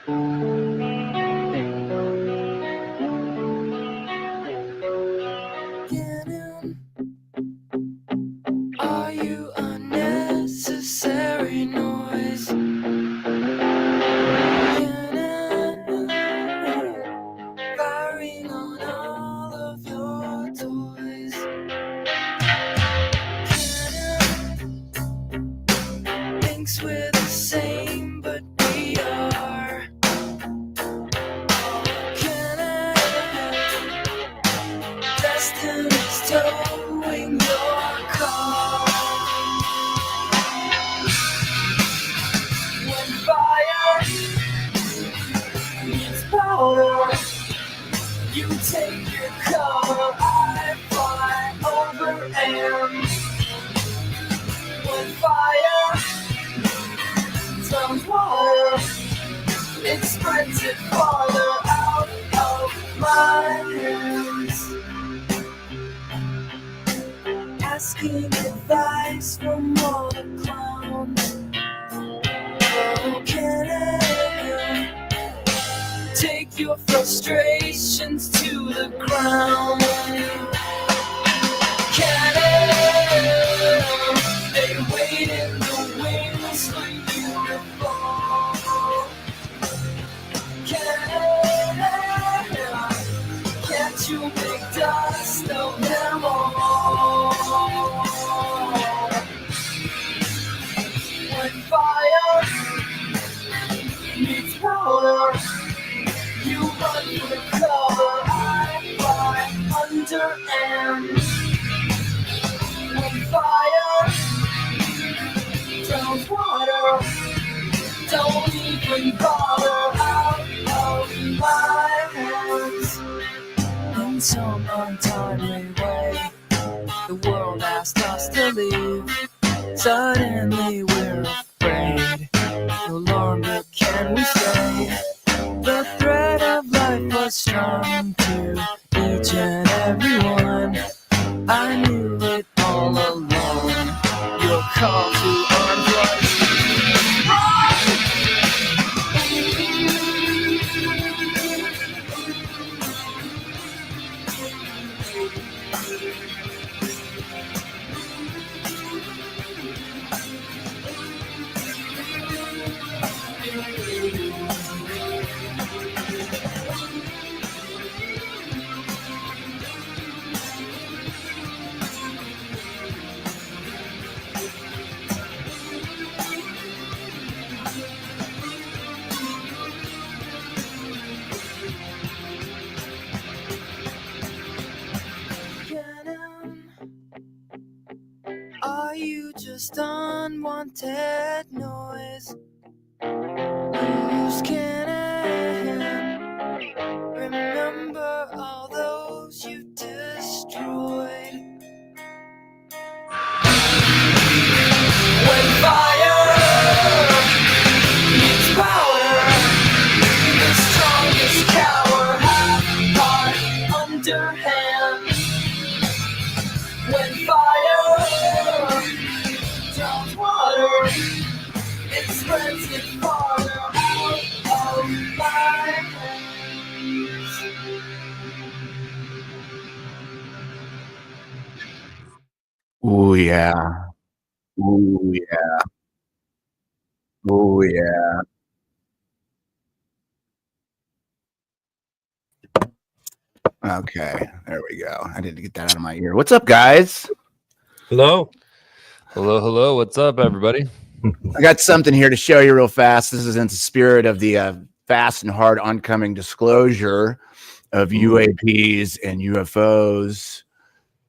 Are you unnecessary noise? Firing on all of your toys. Thinks we're the same, but we are. Destiny's towing your car. When fire meets powder, you take your cover. I fly over air. When fire turns water, it spreads it farther out of my hands. Asking advice from all the clowns. Oh, can I take your frustrations to the ground? Can they wait in the wings for you to fall? Can't you make dust of them all? When fire meets powder, you run for cover. I fly under and when fire drowns water, don't even bother out of my hands. In some untimely way, the world asked us to leave. Suddenly we're afraid, no longer can we stay. The thread of life was strung to each and every one. I knew it all along. Your call to arms was Are you just unwanted noise? Lose cannon. Remember all those you destroyed. When fire meets powder, the strongest cower half-heart underhand. When fire drowns water, it spreads it farther out of my hands. Ooh, yeah. Ooh, yeah. Ooh, yeah. Okay, there we go. I didn't get that out of my ear. What's up, guys? Hello. Hello, hello. What's up, everybody? I got something here to show you real fast. This is in the spirit of the fast and hard oncoming disclosure of UAPs and UFOs.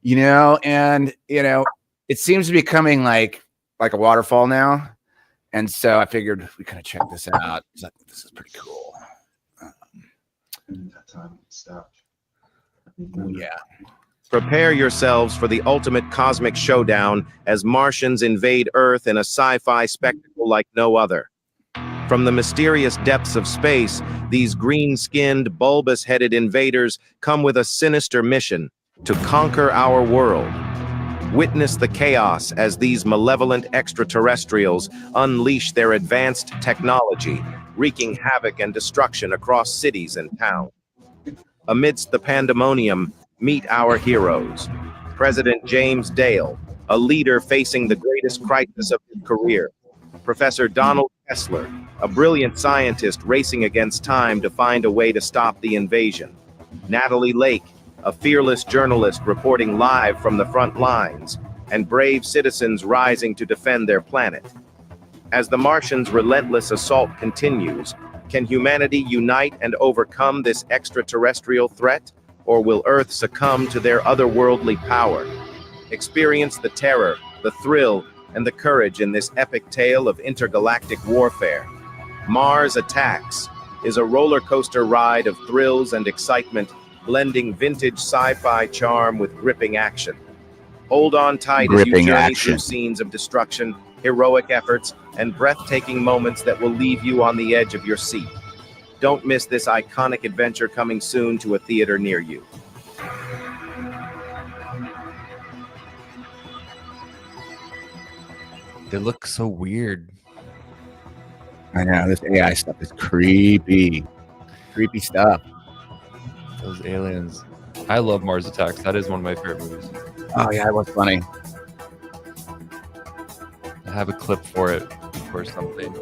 And it seems to be coming like a waterfall now. And so I figured we kind of check this out. This is pretty cool. That time stopped. Yeah. Prepare yourselves for the ultimate cosmic showdown as Martians invade Earth in a sci-fi spectacle like no other. From the mysterious depths of space, these green-skinned, bulbous-headed invaders come with a sinister mission: to conquer our world. Witness the chaos as these malevolent extraterrestrials unleash their advanced technology, wreaking havoc and destruction across cities and towns. Amidst the pandemonium, meet our heroes. President James Dale, a leader facing the greatest crisis of his career. Professor Donald Kessler, a brilliant scientist racing against time to find a way to stop the invasion. Natalie Lake, a fearless journalist reporting live from the front lines, and brave citizens rising to defend their planet. As the Martians' relentless assault continues, can humanity unite and overcome this extraterrestrial threat, or will Earth succumb to their otherworldly power? Experience the terror, the thrill, and the courage in this epic tale of intergalactic warfare. Mars Attacks is a roller coaster ride of thrills and excitement, blending vintage sci-fi charm with gripping action. Hold on tight as you journey through scenes of destruction, heroic efforts, and breathtaking moments that will leave you on the edge of your seat. Don't miss this iconic adventure coming soon to a theater near you. They look so weird. I know, this AI stuff is creepy. Creepy stuff. Those aliens. I love Mars Attacks. That is one of my favorite movies. Oh, yeah, it was funny. I have a clip for it or something.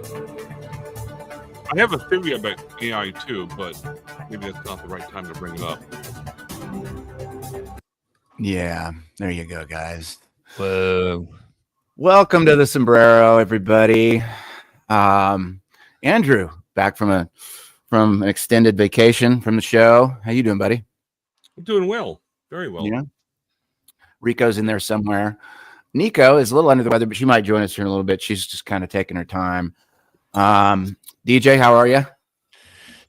I have a theory about AI too, but maybe that's not the right time to bring it up. Yeah, there you go, guys. Whoa. Welcome to the Sombrero, everybody. Andrew, back from an extended vacation from the show. How you doing, buddy? I'm doing well, very well. Yeah. Rico's in there somewhere. Nico is a little under the weather, but she might join us here in a little bit. She's just kind of taking her time. DJ, how are you?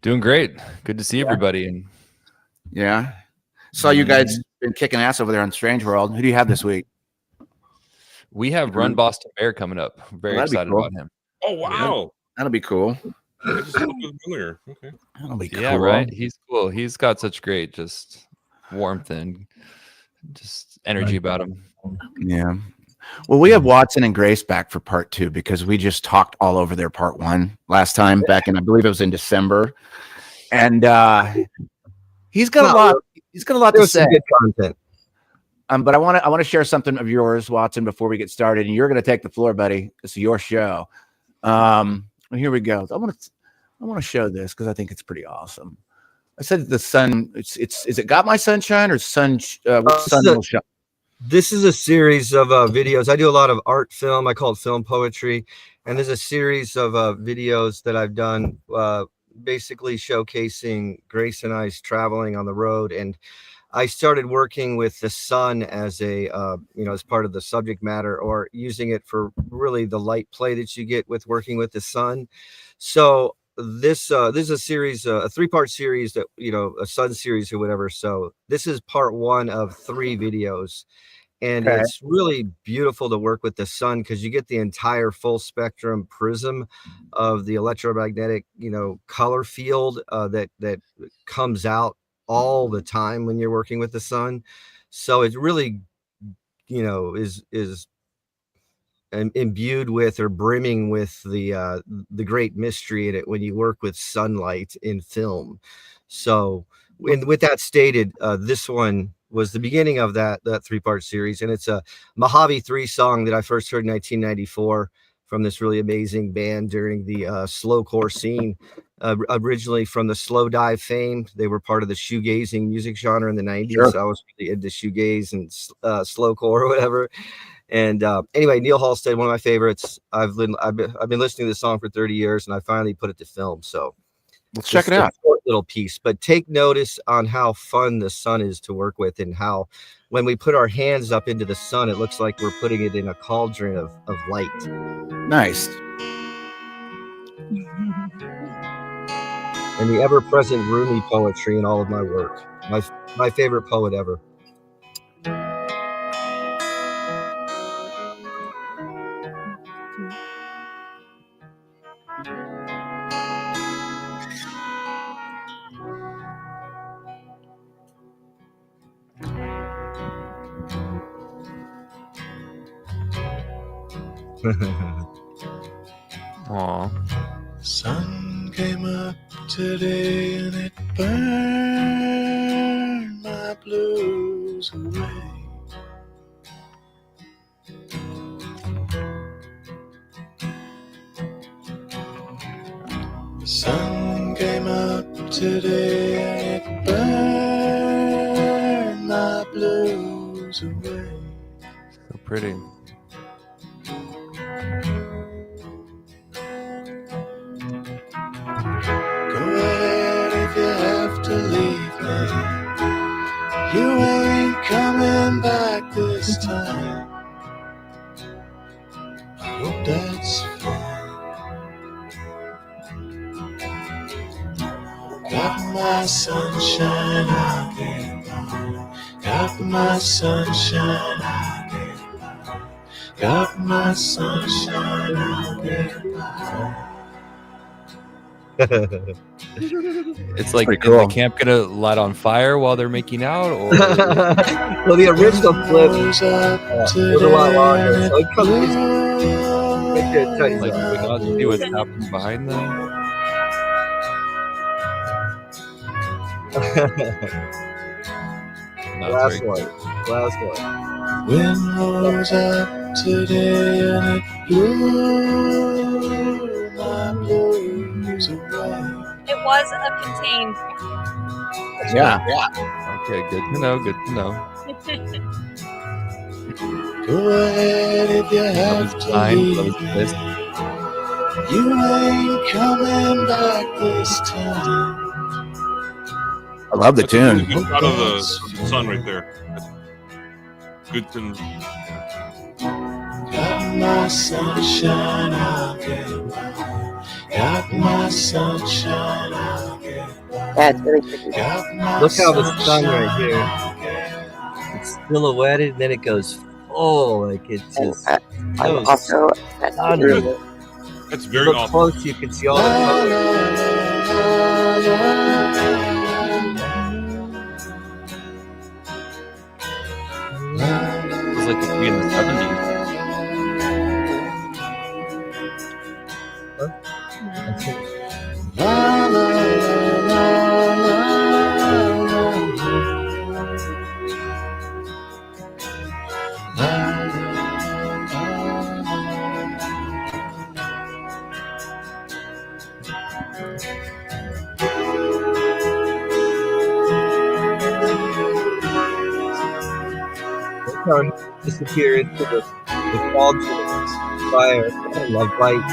Doing great. Good to see everybody. And yeah, saw you guys been kicking ass over there on Strange World. Who do you have this week? we have Run Boston Bear coming up. I'm very excited about him. Oh wow, that'll be cool. I just looked at it earlier. Okay, that'll be cool. Yeah, right. He's cool. He's got such great just warmth and just energy about him. Yeah. Well, we have Watsun and Grace back for part 2 because we just talked all over their part 1 last time back in, I believe it was in December. And he's got a lot. He's got a lot to say. Good content. But I want to share something of yours, Watsun, before we get started. And you're going to take the floor, buddy. It's your show. Here we go. I want to show this because I think it's pretty awesome. I said the sun. Is it Got My Sunshine or Sun? Sun Will Shine? This is a series of videos. I do a lot of art film. I call it film poetry. And there's a series of videos that I've done basically showcasing Grace and I's traveling on the road. And I started working with the sun as a, as part of the subject matter, or using it for really the light play that you get with working with the sun. So this is a series, a 3-part series that, a sun series or whatever. So this is part 1 of 3 videos. And it's really beautiful to work with the sun because you get the entire full spectrum prism of the electromagnetic, color field that comes out all the time when you're working with the sun. So it really, is imbued with or brimming with the great mystery in it when you work with sunlight in film. So with that stated, this one was the beginning of that 3-part series, and it's a Mojave 3 song that I first heard in 1994 from this really amazing band during the slowcore scene, originally from the slow dive fame. They were part of the shoegazing music genre in the 90s. Sure. So I was really into shoegaze and slowcore or whatever. And anyway, Neil Halstead, one of my favorites. I've been listening to this song for 30 years, and I finally put it to film. So let's check it out. Short little piece, but take notice on how fun the sun is to work with, and how when we put our hands up into the sun, it looks like we're putting it in a cauldron of light. Nice. And the ever-present Rumi poetry in all of my work. My favorite poet ever. Aw. Sun came up today and it burned my blues away. The sun came up today and it burned my blues away. So pretty. Go ahead if you have to leave me. You ain't coming back this time. I hope that's fine. Got my sunshine out there. Got my sunshine out there. Got my sunshine out there. It's like, Pretty is the cool. camp gonna light on fire while they're making out, or Well, the original clip was a lot longer, so it comes make it tight. like we got to see what's happening behind them? No, it's Last very one. Last one. Wind rose up today and it blew my blues away. It was a contained. Yeah. Okay, good to know. Good to know. Go ahead if you Love have is to kind. Love leave is me. bliss. You ain't coming back this time. I love the That's a really tune. good shot of the sun right there. That's good to Got my sunshine out there. Got my sunshine out there. Yeah, it's really pretty. Got my Look how the sun right sunshine here. out there. It's silhouetted, and then it goes full, like it's And just. I'm so also obsessed with stunning. it. That's You very look awesome. close, you can see all the La, colors. la, la, la, la, Feels like it could be in the 70s. la, la, Sun disappear into the fog to the fire. I love light.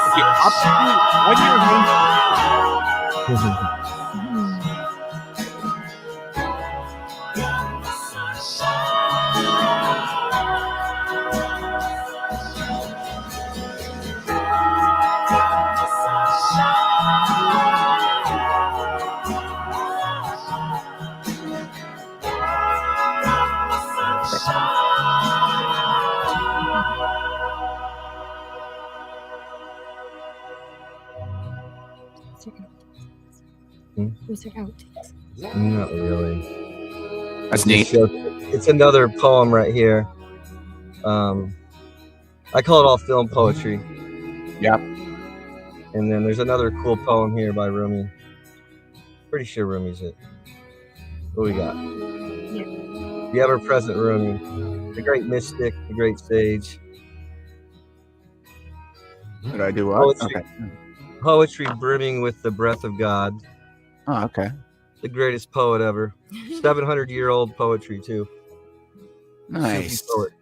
Okay, why do your hands? Who's their outtakes? Not really. That's neat. It's another poem right here. I call it all film poetry. Yep. And then there's another cool poem here by Rumi. Pretty sure Rumi's it. What we got? The ever-present Rumi, the great mystic, the great sage. Did I do what? Poetry. Okay. Poetry brimming with the breath of God. Oh, okay. The greatest poet ever. 700-year-old poetry too. Nice. Sufi poet.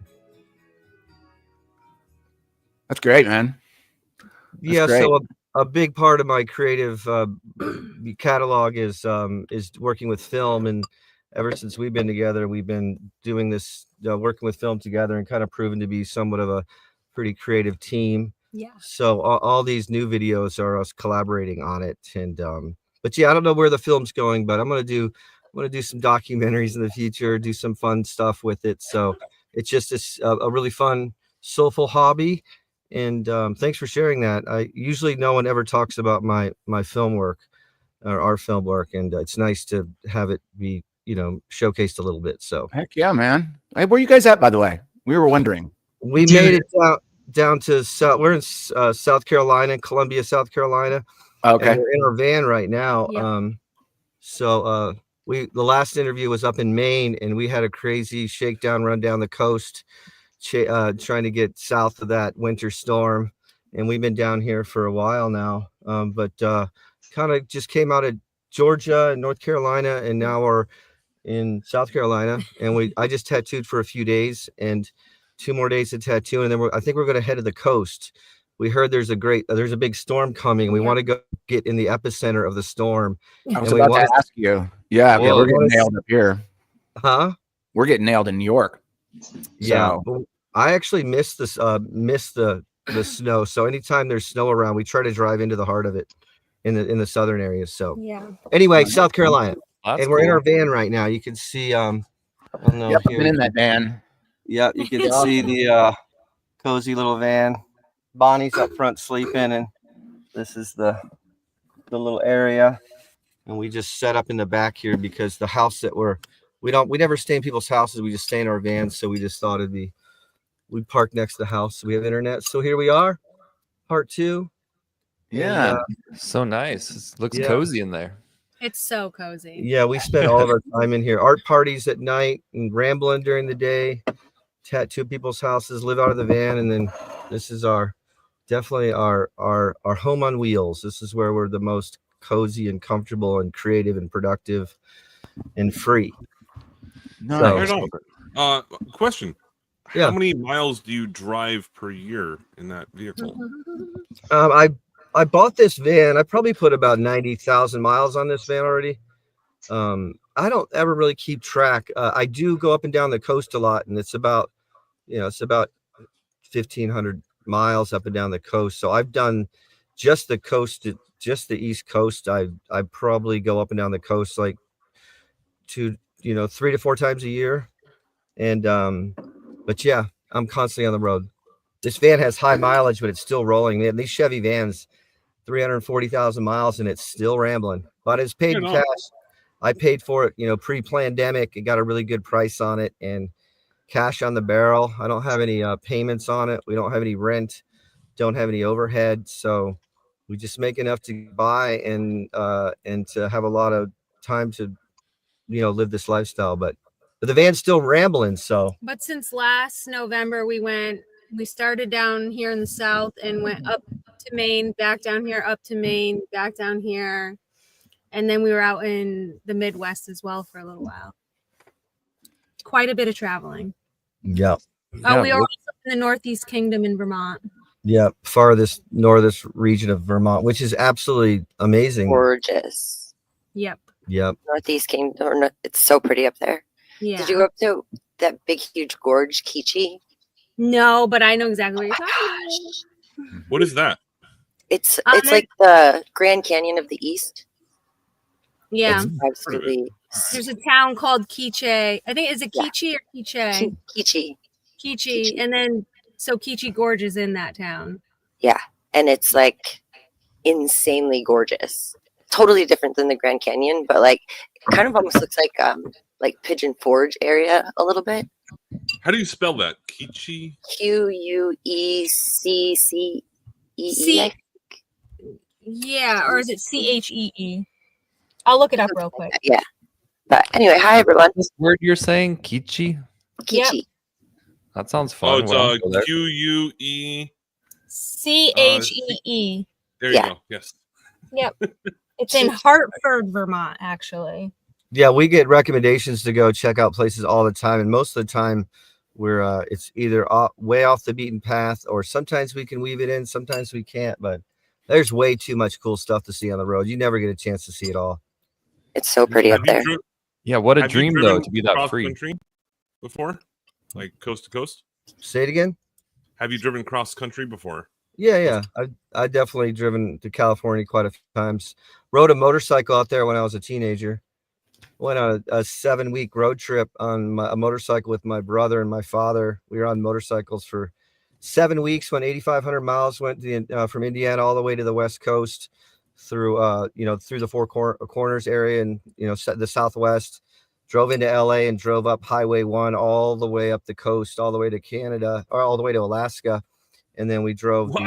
That's great, man. Yeah, great. so a big part of my creative catalog is working with film, and ever since we've been together, we've been doing this, working with film together, and kind of proven to be somewhat of a pretty creative team. Yeah. So all these new videos are us collaborating on it, and but yeah, I don't know where the film's going, but I'm gonna do some documentaries in the future, do some fun stuff with it. So it's just a really fun, soulful hobby. And thanks for sharing that. Usually no one ever talks about my film work or our film work, and it's nice to have it be, showcased a little bit. So Heck yeah, man. Hey, where you guys at, by the way? We were wondering. we made it down to South. We're in South Carolina, Columbia, South Carolina. Okay. And we're in our van right now. Yeah. So the last interview was up in Maine, and we had a crazy shakedown run down the coast, trying to get south of that winter storm. And we've been down here for a while now, but kind of just came out of Georgia and North Carolina, and now we're in South Carolina. And I just tattooed for a few days, and 2 more days to tattoo, and then I think we're going to head to the coast. We heard there's a big storm coming. We want to go get in the epicenter of the storm. I was about to ask you. Yeah, Well, we're getting nailed up here. Huh? We're getting nailed in New York. Yeah. So, I actually miss the snow. So anytime there's snow around, we try to drive into the heart of it in the southern areas. So Yeah. anyway, South Carolina. That's And we're in cool. our van right now. You can see I don't know yep, I've here. been in that van. Yeah, you can see the cozy little van. Bonnie's up front sleeping, and this is the little area. And we just set up in the back here because the house that we never stay in people's houses. We just stay in our vans. So we just thought we park next to the house. So we have internet. So here we are, part 2. Yeah. And, So nice. It looks Yeah. cozy in there. It's so cozy. yeah, we spend all of our time in here. Art parties at night and rambling during the day. Tattoo people's houses, live out of the van, and then this is definitely our home on wheels. This is where we're the most cozy and comfortable and creative and productive and free. Nice. Right on. Question. Yeah. How many miles do you drive per year in that vehicle? I bought this van. I probably put about 90,000 miles on this van already. I don't ever really keep track. I do go up and down the coast a lot, and it's about 1,500 miles up and down the coast. So I've done just the coast, just the East Coast. I probably go up and down the coast like 3 to 4 times a year. And but yeah, I'm constantly on the road. This van has high mileage, but it's still rolling. Man, these Chevy vans, 340,000 miles, and it's still rambling. But it's paid in cash. I paid for it, pre-pandemic. It got a really good price on it, and cash on the barrel. I don't have any payments on it. We don't have any rent. Don't have any overhead. So we just make enough to buy and to have a lot of time to, live this lifestyle. But the van's still rambling. So. But since last November, we started down here in the south and went up to Maine, back down here, up to Maine, back down here. And then we were out in the Midwest as well for a little while. Quite a bit of traveling. Yeah. Oh, we were also in the Northeast Kingdom in Vermont. Yeah, farthest northest region of Vermont, which is absolutely amazing. Gorgeous. Yep. Yep. Northeast Kingdom. It's so pretty up there. Yeah. Did you go up to that big, huge gorge, Kichi? No, but I know exactly what you're talking about. What is that? It's like the Grand Canyon of the East. Yeah. It's absolutely. There's a town called Quiche. I think, is it Quiche or Quiche? Kichi. Quiche. And then, so Quiche Gorge is in that town. Yeah. And it's like insanely gorgeous. Totally different than the Grand Canyon, but like kind of almost looks like Pigeon Forge area a little bit. How do you spell that? Kichi? Queccee. Yeah, or is it Chee? I'll look it up real quick. Yeah. But anywee, hi everyone. This word you're saying, Kichi? Kichi. Yep. That sounds Oh, fun. it's Well, I'll go there. Quee. Chee. There Yeah. you go. Yes. Yep. It's in Hartford, Vermont, actually. Yeah, we get recommendations to go check out places all the time, and most of the time we're it's either way off the beaten path, or sometimes we can weave it in, sometimes we can't. But there's way too much cool stuff to see on the road. You never get a chance to see it all. It's so pretty up there. Yeah, what a Have you dream though driven to be that cross free. country before, like coast to coast? Say it again. Have you driven cross country before? Yeah. I definitely driven to California quite a few times. Rode a motorcycle out there when I was a teenager. went on a 7-week road trip on a motorcycle with my brother and my father. We were on motorcycles for 7 weeks, went 8,500 miles, went from Indiana all the way to the West Coast through, through the Four Corners area and, the Southwest, drove into LA and drove up Highway 1 all the way up the coast, all the way to Canada, or all the way to Alaska. And then we drove we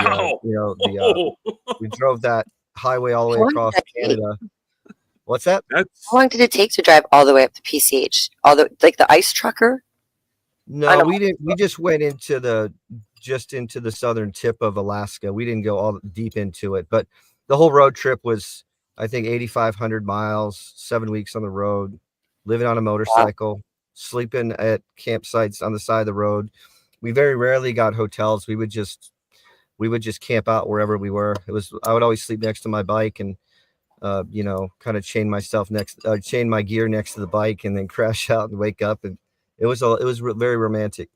drove that highway all the way across Canada. What's that? How long did it take to drive all the way up to PCH? Like the ice trucker? No, we didn't. We just went into the southern tip of Alaska. We didn't go all deep into it, but the whole road trip was, I think, 8,500 miles, 7 weeks on the road, living on a motorcycle, sleeping at campsites on the side of the road. We very rarely got hotels. We would just camp out wherever we were. I would always sleep next to my bike and kind of chain my gear next to the bike and then crash out and wake up. And it was very romantic,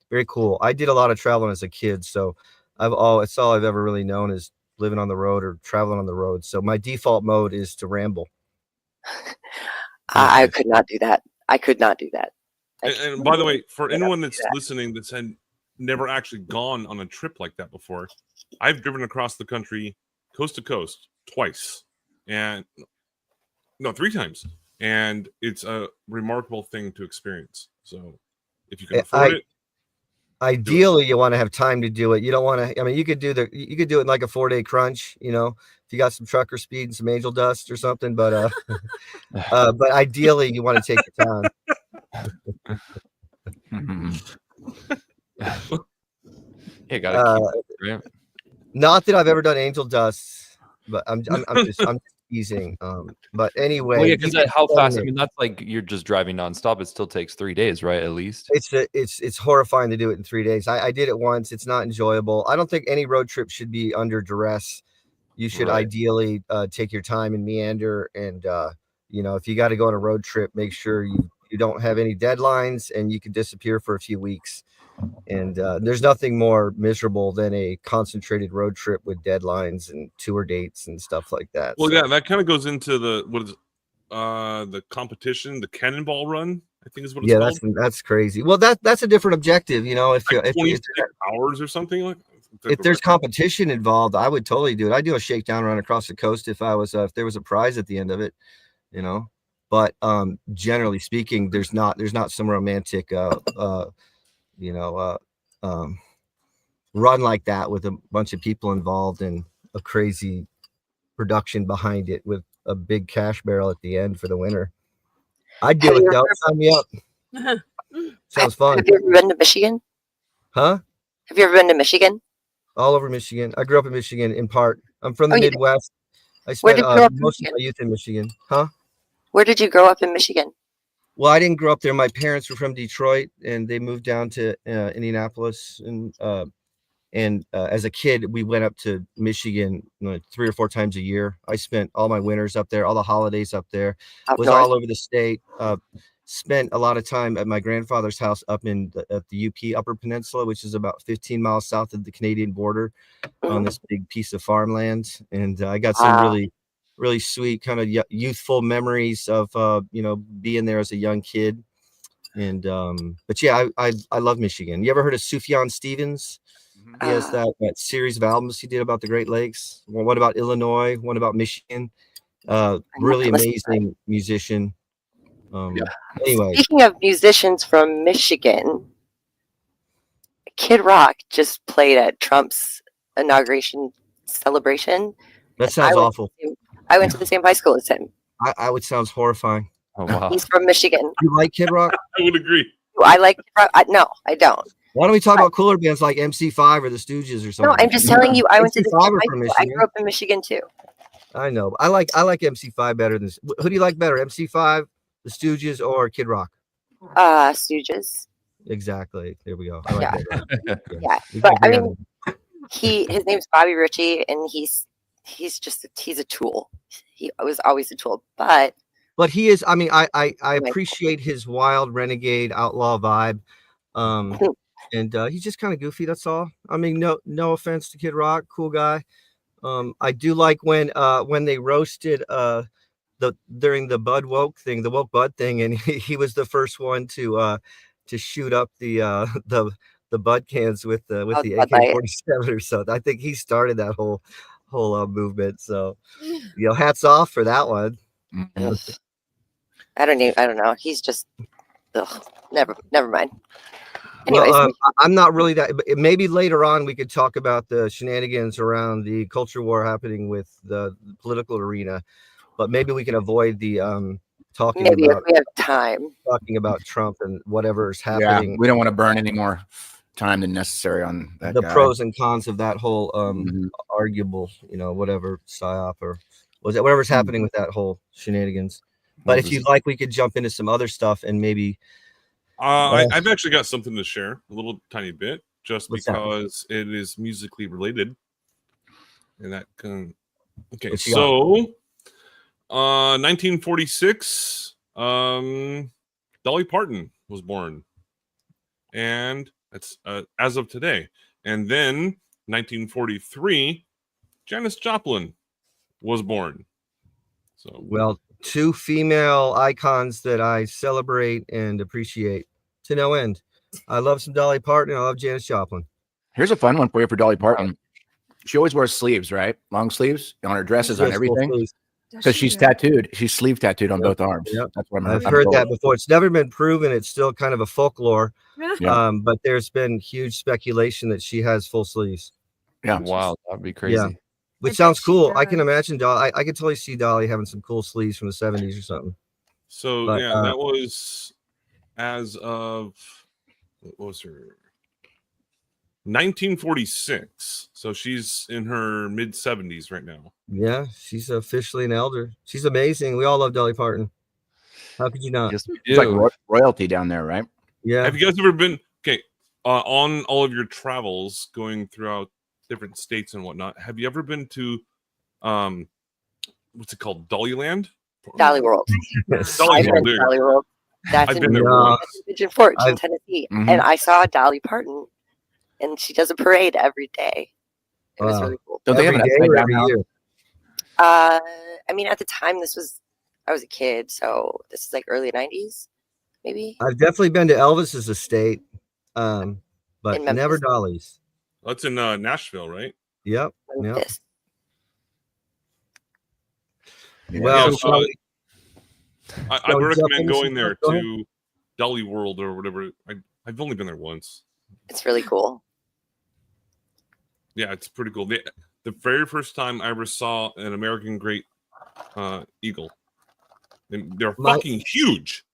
very cool. I did a lot of traveling as a kid, so it's all I've ever really known is living on the road or traveling on the road. So my default mode is to ramble. I could not do that. And by the way, for anyone that's listening that's never actually gone on a trip like that before, I've driven across the country, coast to coast, twice. And no, 3 times. And it's a remarkable thing to experience. So if you can afford it. Ideally, you want to have time to do it. You don't want to, I mean, you could do it in like a 4-day crunch, if you got some trucker speed and some angel dust or something, but ideally you want to take your time. Yeah, gotta keep it, right? Not that I've ever done angel dust, but I'm just teasing. But anyway, well, yeah, because how fast? I mean, that's like you're just driving nonstop. It still takes 3 days, right? At least it's horrifying to do it in 3 days. I did it once. It's not enjoyable. I don't think any road trip should be under duress. You should ideally take your time and meander. And if you got to go on a road trip, make sure you don't have any deadlines and you can disappear for a few weeks. And there's nothing more miserable than a concentrated road trip with deadlines and tour dates and stuff like that. Well, yeah, that kind of goes into the competition, the Cannonball Run, I think is what it's called. That's crazy. Well, that's a different objective, if 26 hours or something like that. If there's competition involved, I would totally do it. I'd do a shakedown run across the coast if there was a prize at the end of it, But generally speaking, there's not some romantic run like that with a bunch of people involved and a crazy production behind it with a big cash barrel at the end for the winner. I'd do it though. Sign me up. Sounds fun. Have you ever been to Michigan? Huh? Have you ever been to Michigan? All over Michigan. I grew up in Michigan in part. I'm from the Midwest. I spent most of my youth in Michigan. Huh? Where did you grow up in Michigan? Well, I didn't grow up there. My parents were from Detroit, and they moved down to Indianapolis. And as a kid, we went up to Michigan 3 or 4 times a year. I spent all my winters up there, all the holidays up there. Was all over the state. Spent a lot of time at my grandfather's house up at the UP Upper Peninsula, which is about 15 miles south of the Canadian border, on this big piece of farmland. And I got some really sweet kind of youthful memories of being there as a young kid. And but yeah, I love Michigan. You ever heard of Sufjan Stevens? He has that series of albums he did about the Great Lakes. Well, what about Illinois? What about Michigan? Really amazing musician. Anyway, speaking of musicians from Michigan, Kid Rock just played at Trump's inauguration celebration. That sounds awful. I went to the same high school as him. I would sounds horrifying. Oh wow. He's from Michigan. You like Kid Rock? I would agree. I like Kid Rock. No, I don't. Why don't we talk about cooler bands like MC5 or the Stooges or something? No, I'm just telling you. I went to the MC5 same are high from school. I Michigan. grew up in Michigan too. I know. I like MC5 better than. Who do you like better, MC5, the Stooges, or Kid Rock? Stooges. Exactly. There we go. I like that. Yeah, but I mean, his name's Bobby Ritchie, and he's a tool. He was always a tool, but he is. I mean, I appreciate his wild renegade outlaw vibe. And he's just kind of goofy. That's all. I mean, no offense to Kid Rock, cool guy. I do like when they roasted the during the Bud Woke thing, the Woke Bud thing, and he was the first one to shoot up the Bud cans with the AK-47 or something. I think he started that whole movement. So, hats off for that one. I don't know. He's just never mind. Anyways, well, I'm not really that. Maybe later on we could talk about the shenanigans around the culture war happening with the political arena, but maybe we can avoid the talking maybe about. If we have time. Talking about Trump and whatever's happening. Yeah, we don't want to burn any more time than necessary on that. The pros and cons of that whole arguable, whatever psyop or was it whatever's happening with that whole shenanigans. But if you'd like, we could jump into some other stuff and maybe. I've actually got something to share, a little tiny bit, just because it is musically related, and that can. Okay, so 1946, Dolly Parton was born, and that's as of today. And then 1943, Janis Joplin was born. So well, two female icons that I celebrate and appreciate to no end. I love some Dolly Parton. I love Janis Joplin. Here's a fun one for you for Dolly Parton. She always wears sleeves, right? Long sleeves on her dresses, on everything. Because she's tattooed. She's sleeve tattooed on both arms. Yep. That's what I've heard that before. It's never been proven. It's still kind of a folklore. Yeah. But there's been huge speculation that she has full sleeves. Yeah. Wow, that'd be crazy. Yeah. Which sounds cool. I can imagine Dolly. I could totally see Dolly having some cool sleeves from the 70s or something. So that was as of what was her 1946. So she's in her mid 70s right now. Yeah, she's officially an elder. She's amazing. We all love Dolly Parton. How could you not? It's like royalty down there, right? Yeah. Have you guys ever been on all of your travels going throughout different states and whatnot? Have you ever been to what's it called, Dollyland? Dolly World. Dolly World. That's in Pigeon Forge in Tennessee, and I saw Dolly Parton, and she does a parade every day. It was really cool. Don't they have an every year? I mean, at the time, I was a kid, so this is like early 90s, maybe. I've definitely been to Elvis's estate, but never Dolly's. That's in Nashville, right? Yep. Memphis. Well, I would recommend going there to Dolly World or whatever. I've only been there once. It's really cool. Yeah, it's pretty cool. The very first time I ever saw an American great eagle, and they're fucking huge.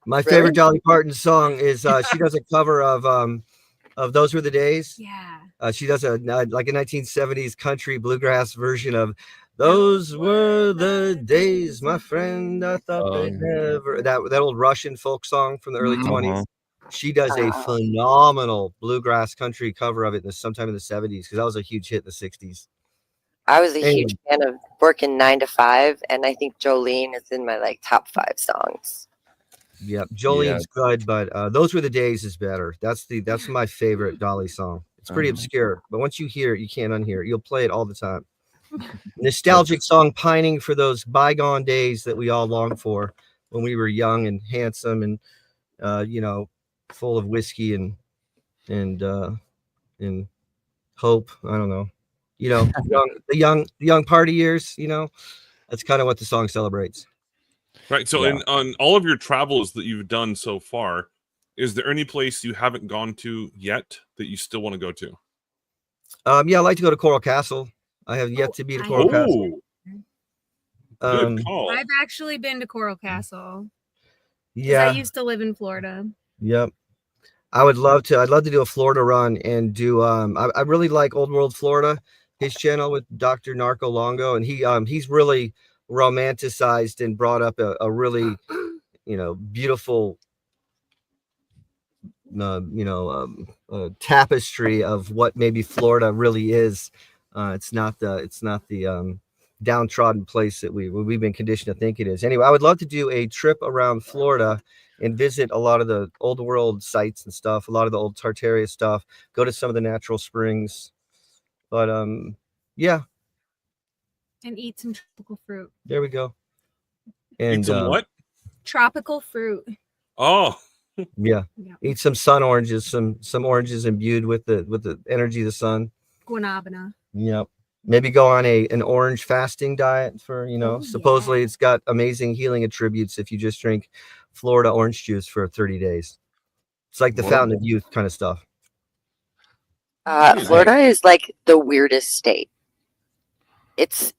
My favorite Dolly Parton song is she does a cover of "Those Were the Days." Yeah. She does a 1970s country bluegrass version of "Those Were the Days, my friend. I thought they'd never." That old Russian folk song from the early 20s. She does a phenomenal bluegrass country cover of it sometime in the 70s, because that was a huge hit in the 60s. I was a huge fan of Working 9 to 5, and I think Jolene is in my top 5 songs. Yeah, Jolene's good, but "Those Were the Days" is better. That's my favorite Dolly song. It's pretty obscure, but once you hear it, you can't unhear it. You'll play it all the time. Nostalgic song, pining for those bygone days that we all long for when we were young and handsome and full of whiskey and hope. I don't know, the young party years. That's kind of what the song celebrates. Right. So, on all of your travels that you've done so far, is there any place you haven't gone to yet that you still want to go to? Yeah, I like to go to Coral Castle. I have yet to be to Coral Castle. Good call. I've actually been to Coral Castle. Yeah, I used to live in Florida. Yep. I'd love to do a Florida run and do I really like Old World Florida, his channel with Dr. Narco Longo, and he's really romanticized and brought up a really beautiful tapestry of what maybe Florida really is. It's not the downtrodden place that we've been conditioned to think it is. Anyway, I would love to do a trip around Florida and visit a lot of the old world sites and stuff, a lot of the old Tartaria stuff, go to some of the natural springs. But yeah. And eat some tropical fruit. There we go. And Eat some what? Tropical fruit. Oh, yeah, Yeah. eat some sun oranges, some oranges imbued with the energy of the sun. Guanabana. Yep. Maybe go on an orange fasting diet for, supposedly yeah. it's got amazing healing attributes if you just drink Florida orange juice for 30 days. It's like the fountain of youth kind of stuff. Florida is like the weirdest state. It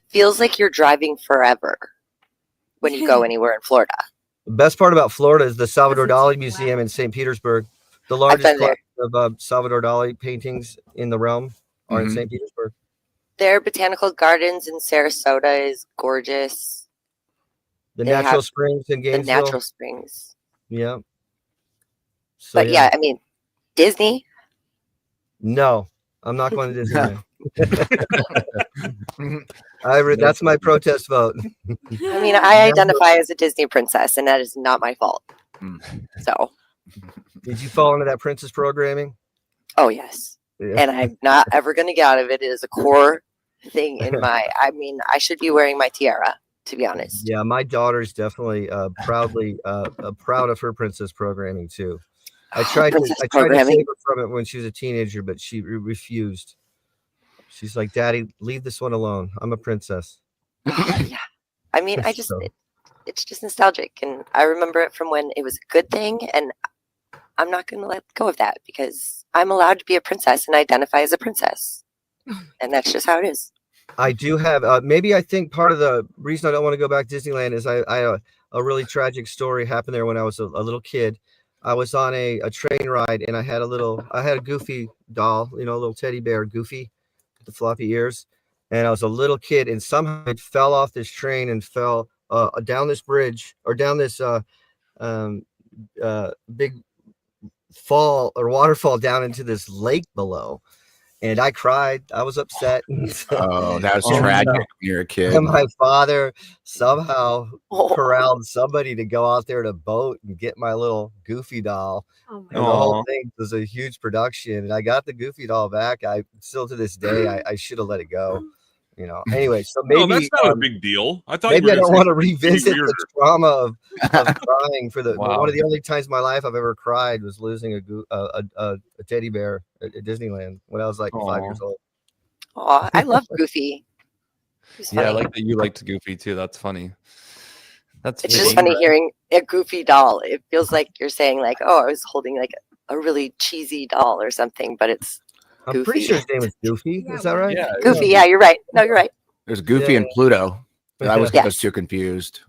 feels like you're driving forever when you go anywhere in Florida. The best part about Florida is the Salvador Dali Museum in St. Petersburg. The largest collection of Salvador Dali paintings in the realm are in St. Petersburg. Their botanical gardens in Sarasota is gorgeous. The natural springs in Gainesville. The natural springs. Yeah. So, but yeah, I mean, Disney. No, I'm not going to Disneyland. That's my protest vote. I mean, I identify as a Disney princess, and that is not my fault. So, did you fall into that princess programming? Oh yes, and I'm not ever going to get out of it. It is a core thing in my. I mean, I should be wearing my tiara, to be honest. Yeah, my daughter's definitely proud of her princess programming too. I tried to save her from it when she was a teenager, but she refused. She's like, "Daddy, leave this one alone. I'm a princess." Yeah, I mean, it's just nostalgic, and I remember it from when it was a good thing, and I'm not going to let go of that because I'm allowed to be a princess and identify as a princess, and that's just how it is. I do have I think part of the reason I don't want to go back to Disneyland is I a really tragic story happened there when I was a little kid. I was on a train ride and I had a Goofy doll, a little teddy bear, Goofy, with the floppy ears. And I was a little kid and somehow it fell off this train and fell down this bridge or down this big fall or waterfall down into this lake below. And I cried. I was upset. Oh, that was tragic when you're a kid. And my father somehow corralled somebody to go out there to boat and get my little Goofy doll. And the whole thing was a huge production. And I got the Goofy doll back. I still to this day, I should have let it go. Anyway, so maybe that's not a big deal. I thought maybe I don't want to revisit the trauma of crying for one of the only times in my life I've ever cried was losing a teddy bear at Disneyland when I was like 5 years old. Oh, I love Goofy. Yeah, I like that you liked Goofy too. That's funny. It's just funny hearing a Goofy doll. It feels like you're saying like, oh, I was holding like a really cheesy doll or something, but it's Goofy. I'm pretty sure his name is Goofy. Is that right? Yeah, Goofy. Yeah, you're right. No, you're right. There's Goofy and Pluto. I was too confused.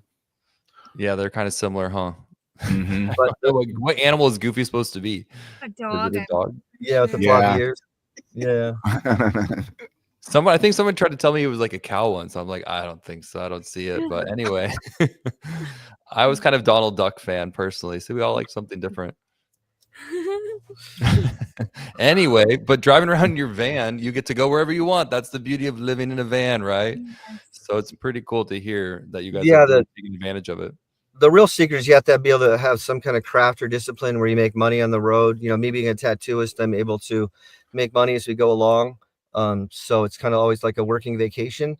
Yeah, they're kind of similar, huh? Mm-hmm. But what animal is Goofy supposed to be? A dog. Is it a dog? Yeah, with the floppy ears. Yeah. I think someone tried to tell me it was like a cow once. I'm like, I don't think so. I don't see it. But anyway, I was kind of Donald Duck fan personally, so we all like something different. Anyway, but driving around in your van, you get to go wherever you want. That's the beauty of living in a van, right? So it's pretty cool to hear that you guys are taking advantage of it. The real secret is you have to be able to have some kind of craft or discipline where you make money on the road. Me being a tattooist, I'm able to make money as we go along. So it's kind of always like a working vacation.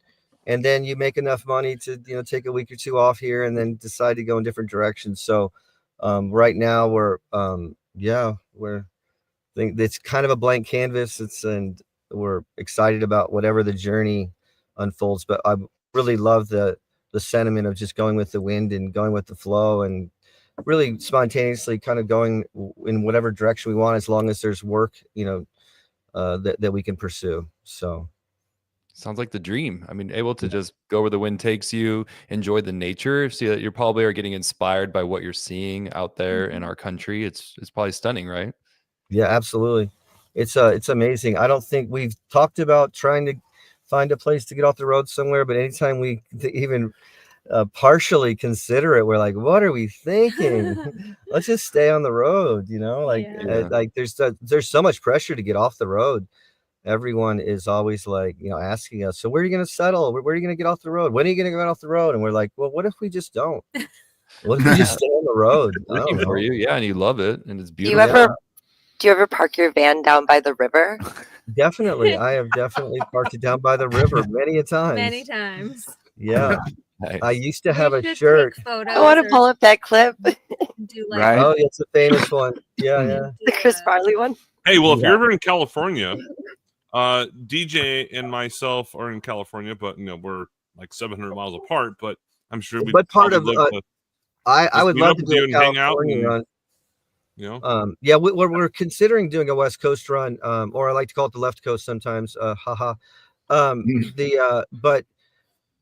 And then you make enough money to, take a week or two off here and then decide to go in different directions. So right now it's kind of a blank canvas. And we're excited about whatever the journey unfolds. But I really love the sentiment of just going with the wind and going with the flow and really spontaneously kind of going in whatever direction we want, as long as there's work, that we can pursue. So sounds like the dream. I mean, able to just go where the wind takes you, enjoy the nature, see that you probably are getting inspired by what you're seeing out there in our country. It's probably stunning, right? Yeah, absolutely. It's amazing. I don't think we've talked about trying to find a place to get off the road somewhere, but anytime we even partially consider it, we're like, what are we thinking? Let's just stay on the road. Like there's so much pressure to get off the road. Everyone is always like, asking us, so where are you going to settle? Where are you going to get off the road? When are you going to get off the road? And we're like, well, what if we just don't? What if we just stay on the road? Working for you, yeah, and you love it, and it's beautiful. Do you ever park your van down by the river? Definitely. I have definitely parked it down by the river many a time. Many times. Yeah. Nice. I used to have We a should shirt. take photos I want to or pull up that clip. do like Right. Oh, it's a famous one. Yeah, Hmm. yeah. The Chris Farley one. Hey, well, if Yeah. you're ever in California, DJ and myself are in California, but we're like 700 miles apart. But I'm sure we'd What part probably of love to I just would meet love up to with do you a and hang out, California and run. Yeah, we're considering doing a West Coast run, or I like to call it the left coast sometimes. Haha. But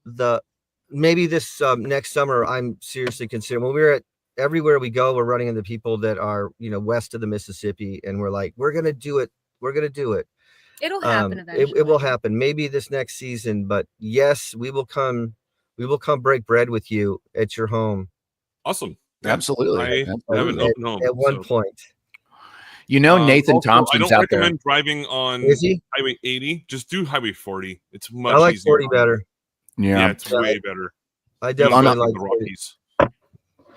the maybe this next summer, I'm seriously considering. When we're at everywhere we go, we're running into people that are west of the Mississippi, and we're like, we're gonna do it. We're gonna do it. it'll happen eventually. It will happen. Maybe this next season, but yes, we will come. We will come break bread with you at your home. awesome. Absolutely. I have an Absolutely. open home At one so. point. Nathan Also, I Thompson's don't out there. recommend driving on Is he? Highway 80. Just do Highway 40. It's much I like easier. 40 better. Yeah, it's Yeah, way better. I You don't definitely go like through the 40. Rockies. I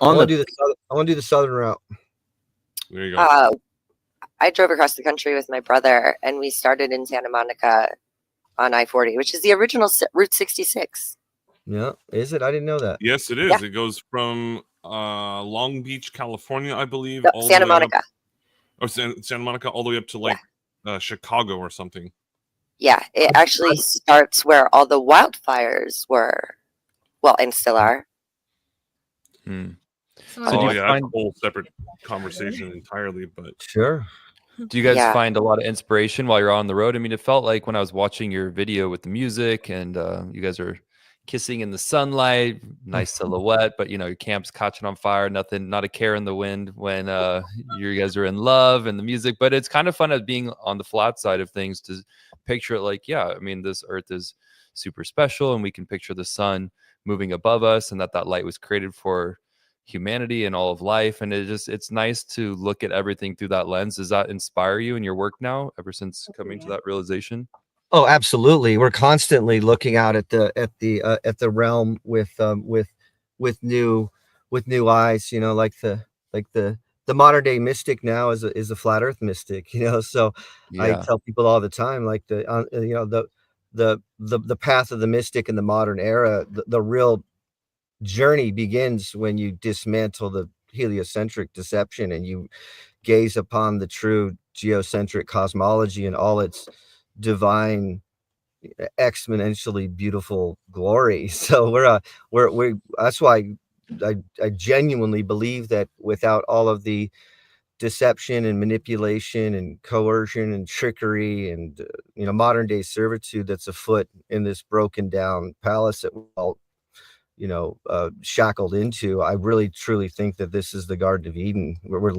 On want the to do the southern route. There you go. I drove across the country with my brother, and we started in Santa Monica on I-40, which is the original Route 66. Yeah, is it? I didn't know that. Yes, it is. Yeah. It goes from Long Beach, California, I believe, No, all Santa the way Monica. up. Oh, Santa Monica, all the way up to like Chicago or something. Yeah, it actually starts where all the wildfires were. Well, and still are. Hmm. So So do you That's find- a whole separate conversation entirely. But Sure. Do you guys Yeah. find a lot of inspiration while you're on the road? I mean, it felt like when I was watching your video with the music and you guys are kissing in the sunlight, nice silhouette, but your camp's catching on fire, not a care in the wind when you guys are in love and the music. But it's kind of fun at being on the flat side of things to picture it like, yeah, I mean, this earth is super special and we can picture the sun moving above us and that light was created for humanity and all of life, and it's nice to look at everything through that lens. Does that inspire you in your work now ever since coming to that realization? Oh, absolutely. We're constantly looking out at the realm with new eyes. Like the modern day mystic now is a flat Earth mystic. So I Yeah. tell people all the time, like the path of the mystic in the modern era. The real journey begins when you dismantle the heliocentric deception and you gaze upon the true geocentric cosmology and all its divine, exponentially beautiful glory. So we're that's why I genuinely believe that without all of the deception and manipulation and coercion and trickery and modern day servitude that's afoot in this broken down palace that we're all shackled into, I really truly think that this is the Garden of Eden, where we're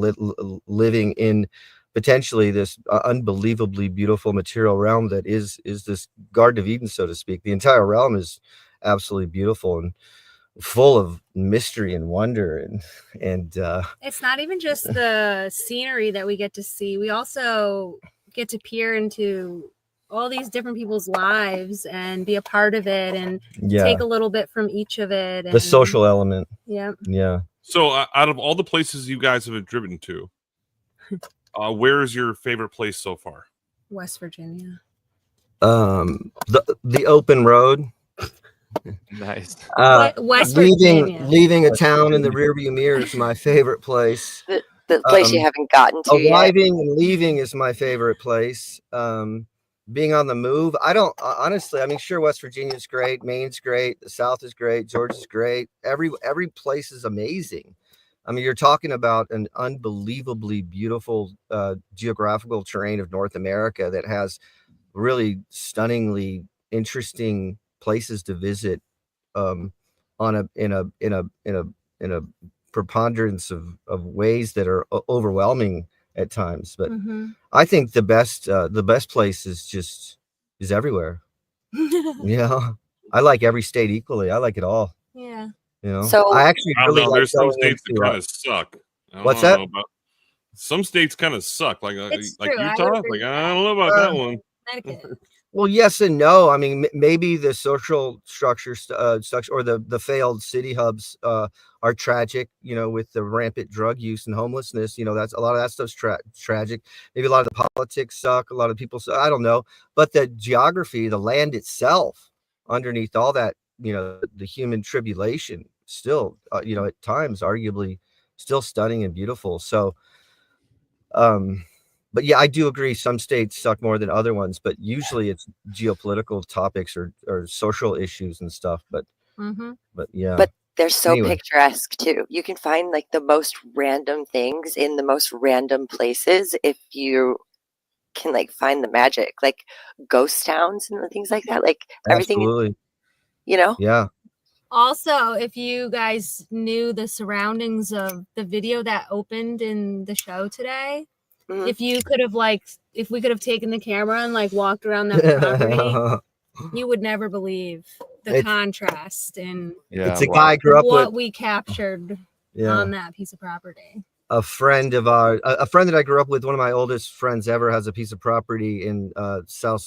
living in potentially this unbelievably beautiful material realm that is this Garden of Eden, so to speak. The entire realm is absolutely beautiful and full of mystery and wonder, and it's not even just the scenery that we get to see. We also get to peer into all these different people's lives and be a part of it and take a little bit from each of it. The social element. Yeah. Yeah. So out of all the places you guys have driven to, where is your favorite place so far? West Virginia. The open road. Nice. West Virginia. Leaving a town in the rearview mirror is my favorite place. The place you haven't gotten to yet. Arriving and leaving is my favorite place. Being on the move, I don't honestly. I mean, sure, West Virginia's great, Maine's great, the South is great, Georgia's great. Every place is amazing. I mean, you're talking about an unbelievably beautiful geographical terrain of North America that has really stunningly interesting places to visit in a preponderance of ways that are overwhelming at times. But I think the best place is everywhere. I like every state equally. I like it all. Yeah. So I actually I don't really know. like There's some going states that into, kind of suck. what's that? Some states kind of suck, like It's like true. I Utah. would agree Like with I don't know about that one. Connecticut. Well, yes and no. I mean, maybe the social structure or the failed city hubs are tragic, with the rampant drug use and homelessness. That's a lot of that stuff's tragic. Maybe a lot of the politics suck. A lot of people suck. I don't know. But the geography, the land itself, underneath all that the human tribulation still, at times arguably still stunning and beautiful. So, but yeah, I do agree. Some states suck more than other ones, but usually it's geopolitical topics or social issues and stuff. But yeah. But they're so Anyway. picturesque too. You can find like the most random things in the most random places if you can like find the magic, like ghost towns and things like that. Like everything, Absolutely. Yeah. Also, if you guys knew the surroundings of the video that opened in the show today, if we could have taken the camera and like walked around that property, you would never believe the contrast and it's a guy I grew up with. What we captured on that piece of property. A friend of ours, a friend that I grew up with, one of my oldest friends ever, has a piece of property in south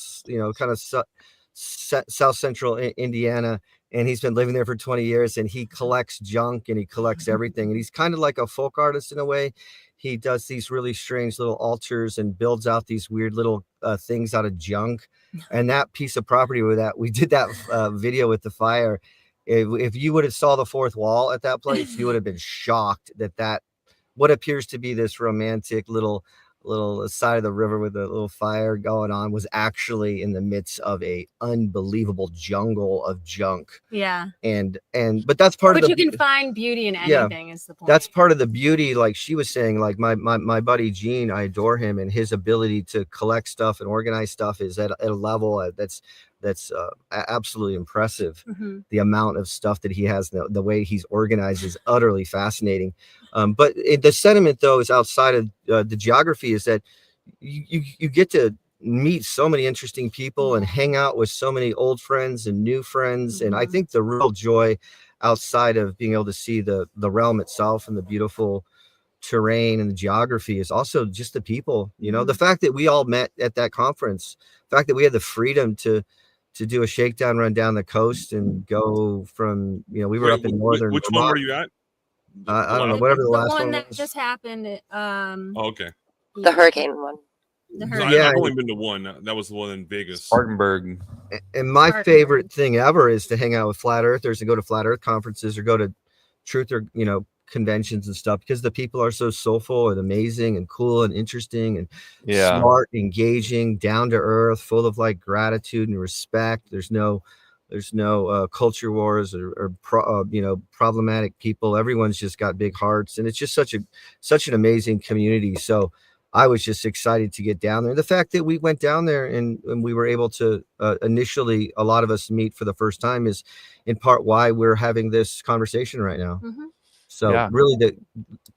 central Indiana, and he's been living there for 20 years, and he collects junk and he collects everything, and he's kind of like a folk artist in a way. He does these really strange little altars and builds out these weird little things out of junk. And that piece of property we did that video with the fire. If you would have saw the fourth wall at that place, you would have been shocked that what appears to be this romantic little side of the river with a little fire going on was actually in the midst of a unbelievable jungle of junk. Yeah. But that's part of the, you can find beauty in anything is the point. That's part of the beauty. Like she was saying, like my buddy Gene, I adore him, and his ability to collect stuff and organize stuff is at a level that's absolutely impressive. The amount of stuff that he has, the way he's organized is utterly fascinating. But the sentiment, though, is outside of the geography, is that you get to meet so many interesting people and hang out with so many old friends and new friends. And I think the real joy outside of being able to see the realm itself and the beautiful terrain and the geography is also just the people. The fact that we all met at that conference, the fact that we had the freedom to do a shakedown run down the coast and go from, we were up in northern which Vermont. one were you at? I don't know, whatever the last one that was. just happened. Okay. The hurricane one. I've only been to one. That was the one in Vegas. Spartanburg. And my favorite thing ever is to hang out with flat earthers and go to flat earth conferences or go to truth or conventions and stuff, because the people are so soulful and amazing and cool and interesting and smart, engaging, down to earth, full of like gratitude and respect. There's no culture wars or problematic people. Everyone's just got big hearts, and it's just such an amazing community. So I was just excited to get down there. The fact that we went down there and we were able to initially, a lot of us meet for the first time, is in part why we're having this conversation right now. So really the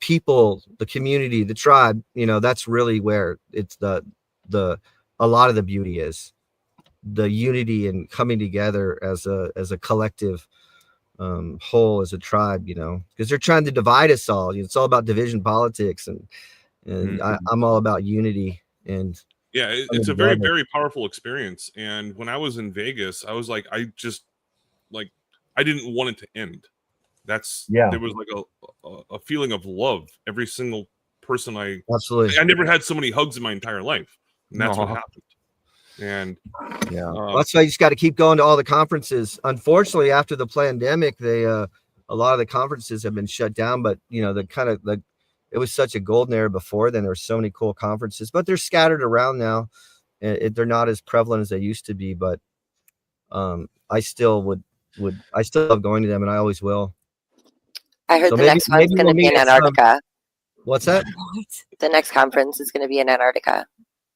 people, the community, the tribe, that's really where it's a lot of the beauty is. The unity and coming together as a collective whole, as a tribe, because they're trying to divide us all. It's all about division politics, and I'm all about unity. And it's a very, very powerful experience. And when I was in Vegas, I was like, I didn't want it to end. There was like a feeling of love. Every single person I never had so many hugs in my entire life, and that's what happened. And that's why you just got to keep going to all the conferences. Unfortunately, after the pandemic, a lot of the conferences have been shut down, but it was such a golden era before then. There were so many cool conferences, but they're scattered around now. They're not as prevalent as they used to be, but I still love going to them, and I always will. I heard the next one's going to be in Antarctica. What's that? The next conference is going to be in Antarctica.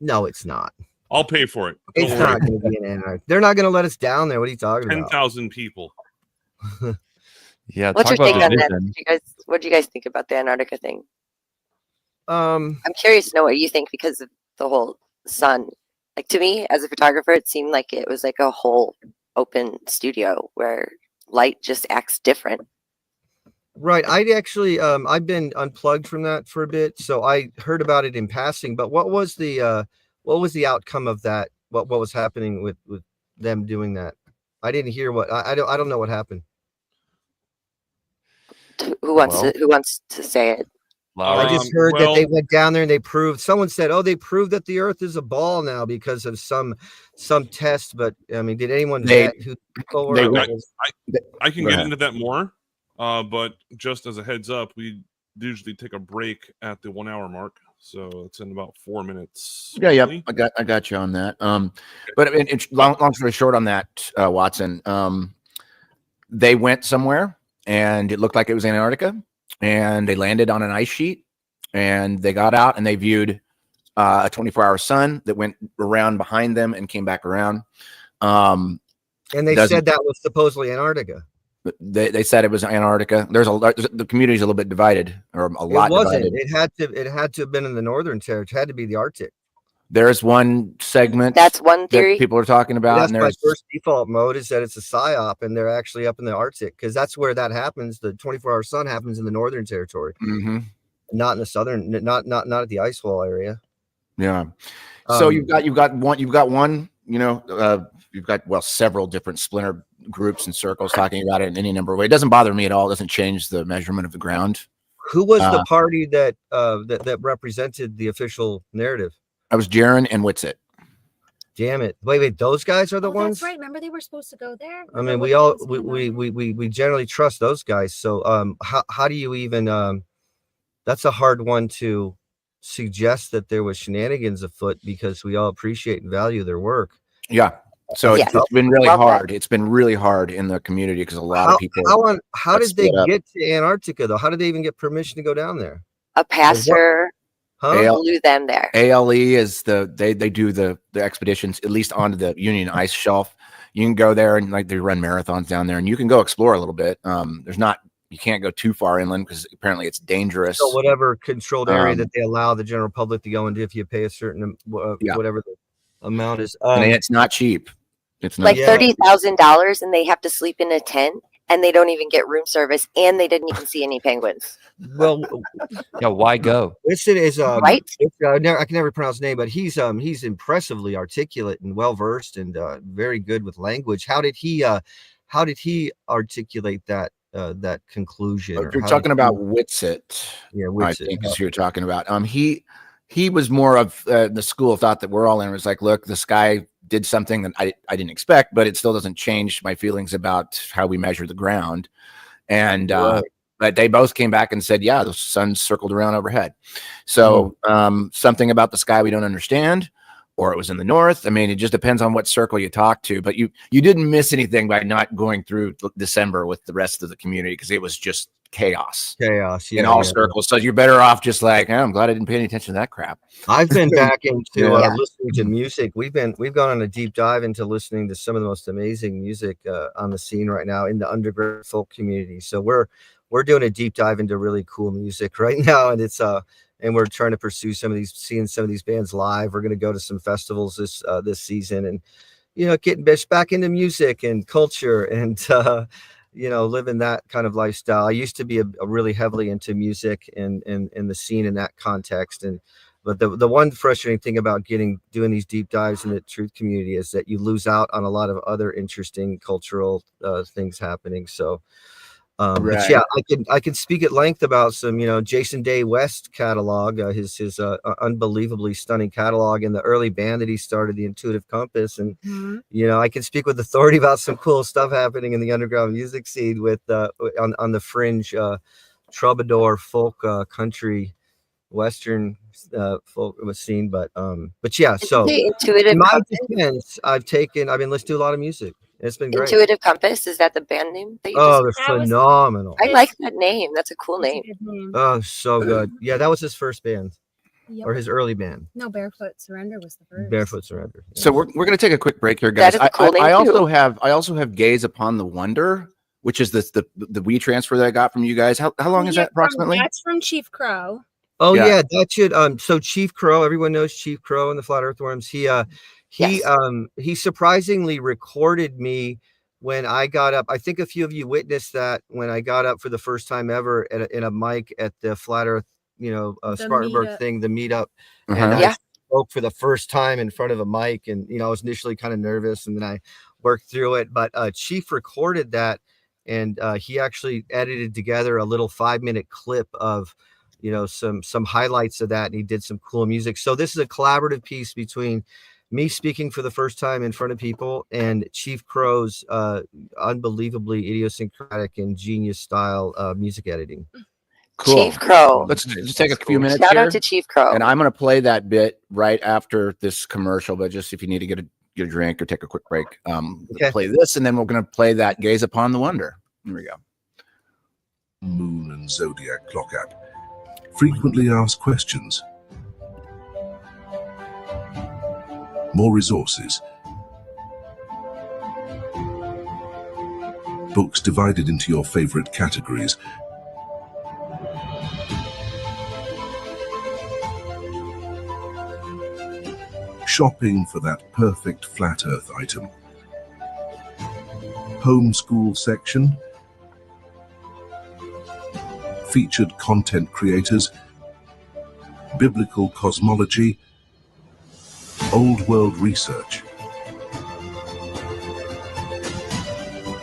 No, it's not. I'll pay for it. It's not going to be in Antarctica. They're not going to let us down there. What are you talking about? 10,000 people. What's your take on that? What do you guys think about the Antarctica thing? I'm curious to know what you think, because of the whole sun. Like, to me, as a photographer, it seemed like it was like a whole open studio where light just acts different. Right. I've been unplugged from that for a bit, so I heard about it in passing. But what was the outcome of that? What was happening with them doing that? I didn't hear what. I don't know what happened. Who wants to say it? I Lowry. just heard that well- they went down there and they proved. Someone said, "Oh, they proved that the Earth is a ball now because of some test." But I mean, did anyone vet who people were? they What went- was- I can Go get ahead. into that more, but just as a heads up, we usually take a break at the 1 hour mark, so it's in about 4 minutes. Yeah, roughly. I got you on that. But long story short on that, Watson, they went somewhere and it looked like it was Antarctica, and they landed on an ice sheet, and they got out and they viewed a 24-hour sun that went around behind them and came back around. And they doesn't- said that was supposedly Antarctica. They said it was Antarctica. The community's a little bit divided, or a lot It wasn't. divided. It had to have been in the northern territory. It had to be the Arctic. There's one segment That's one that theory. people are talking about, That's and my there's first default mode is that it's a psyop, and they're actually up in the Arctic because that's where that happens. The 24-hour sun happens in the northern territory, Mhm. not in the southern, not at the ice wall area. Yeah. So Um, you've got one, you've got several different splinter groups and circles talking about it in any number of ways. It doesn't bother me at all. It doesn't change the measurement of the ground. Who was the party that represented the official narrative? I was Jaron and Witsit. Damn it! Wait, those guys are the ones. That's right. Remember they were supposed to go there. I Remember mean, what we things came out? we generally trust those guys. So how do you even that's a hard one to suggest that there was shenanigans afoot because we all appreciate and value their work. Yeah. So Yeah. it's been really Love that. hard. It's been really hard in the community because a lot of people. How got did they split up. get to Antarctica though? How did they even get permission to go down there? A pastor Huh? blew them there. ALE is they do the expeditions at least onto the Union Ice Shelf. You can go there and they run marathons down there, and you can go explore a little bit. You can't go too far inland because apparently it's dangerous. So whatever controlled area that they allow the general public to go into, if you pay a certain whatever the amount is, and it's not cheap. It's not Like Yeah. $30,000, and they have to sleep in a tent, and they don't even get room service, and they didn't even see any penguins. well. Yeah, why go? Listen is Right? I can never pronounce his name, but he's impressively articulate and well versed and very good with language. How did he articulate that conclusion? If you're talking about Witsit, yeah, I Witsit. think is who you're talking about. He was more of the school of thought that we're all in. It was like, look, this guy did something that I didn't expect, but it still doesn't change my feelings about how we measure the ground. And but they both came back and said, yeah, the sun circled around overhead. So something about the sky we don't understand, or it was in the north. I mean, it just depends on what circle you talk to. But you didn't miss anything by not going through December with the rest of the community because it was just chaos in all circles. So you're better off just like, I'm glad I didn't pay any attention to that crap. I've been back into Yeah. listening to music. We've gone on a deep dive into listening to some of the most amazing music on the scene right now in the underground folk community. So we're doing a deep dive into really cool music right now, and it's and we're trying to pursue seeing some of these bands live. We're going to go to some festivals this season, and getting back into music and culture and living that kind of lifestyle. I used to be a really heavily into music and the scene in that context. But the one frustrating thing about doing these deep dives in the truth community is that you lose out on a lot of other interesting cultural things happening. So, but yeah, I can speak at length about some, Jason Day West catalog, his unbelievably stunning catalog, and the early band that he started, the Intuitive Compass, and I can speak with authority about some cool stuff happening in the underground music scene with on the fringe troubadour folk country western folk scene, but yeah. So The Intuitive in my Compass. defense, I've been listening to a lot of music. It's been great. Intuitive Compass, is that the band name that you Oh, just? they're phenomenal. I like that name. That's a cool name. Oh, so good. Yeah, that was his first band Yep. or his early band, No, Barefoot Surrender was the first. Barefoot Surrender. So we're going to take a quick break here, guys. That is a cool name, I also too. have Gaze Upon the Wonder, which is the we transfer that I got from you guys. How long is that approximately? That's from Chief Crow. Oh Yeah. yeah, that should so Chief Crow, everyone knows Chief Crow and the Flat Earthworms. He surprisingly recorded me when I got up. I think a few of you witnessed that when I got up for the first time ever in a mic at the Flat Earth, Spartanburg meetup. thing, the meetup. Uh-huh. And I Yeah. spoke for the first time in front of a mic, and I was initially kind of nervous, and then I worked through it. But Chief recorded that, and he actually edited together a little 5-minute clip of you know, some highlights of that, and he did some cool music. So this is a collaborative piece between me speaking for the first time in front of people and Chief Crow's unbelievably idiosyncratic and genius style music editing. Cool. Chief Crow. Let's just take a few minutes Shout here, out to Chief Crow. and I'm going to play that bit right after this commercial. But just if you need to get a drink or take a quick break, Okay. play this, and then we're going to play that Gaze Upon the Wonder. Here we go. Moon and Zodiac Clock app. Frequently asked questions. More resources. Books divided into your favorite categories. Shopping for that perfect flat earth item. Homeschool section. Featured content creators. Biblical cosmology. Old world research.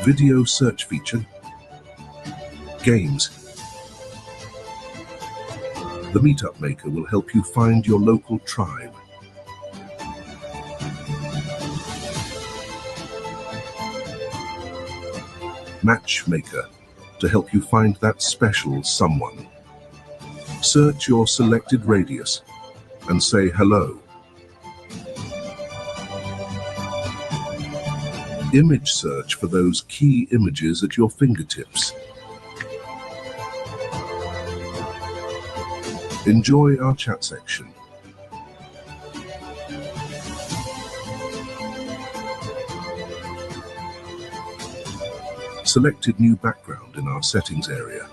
Video search feature. Games. The Meetup Maker will help you find your local tribe. Matchmaker to help you find that special someone. Search your selected radius and say hello. Image search for those key images at your fingertips. Enjoy our chat section. Selected new background in our settings area.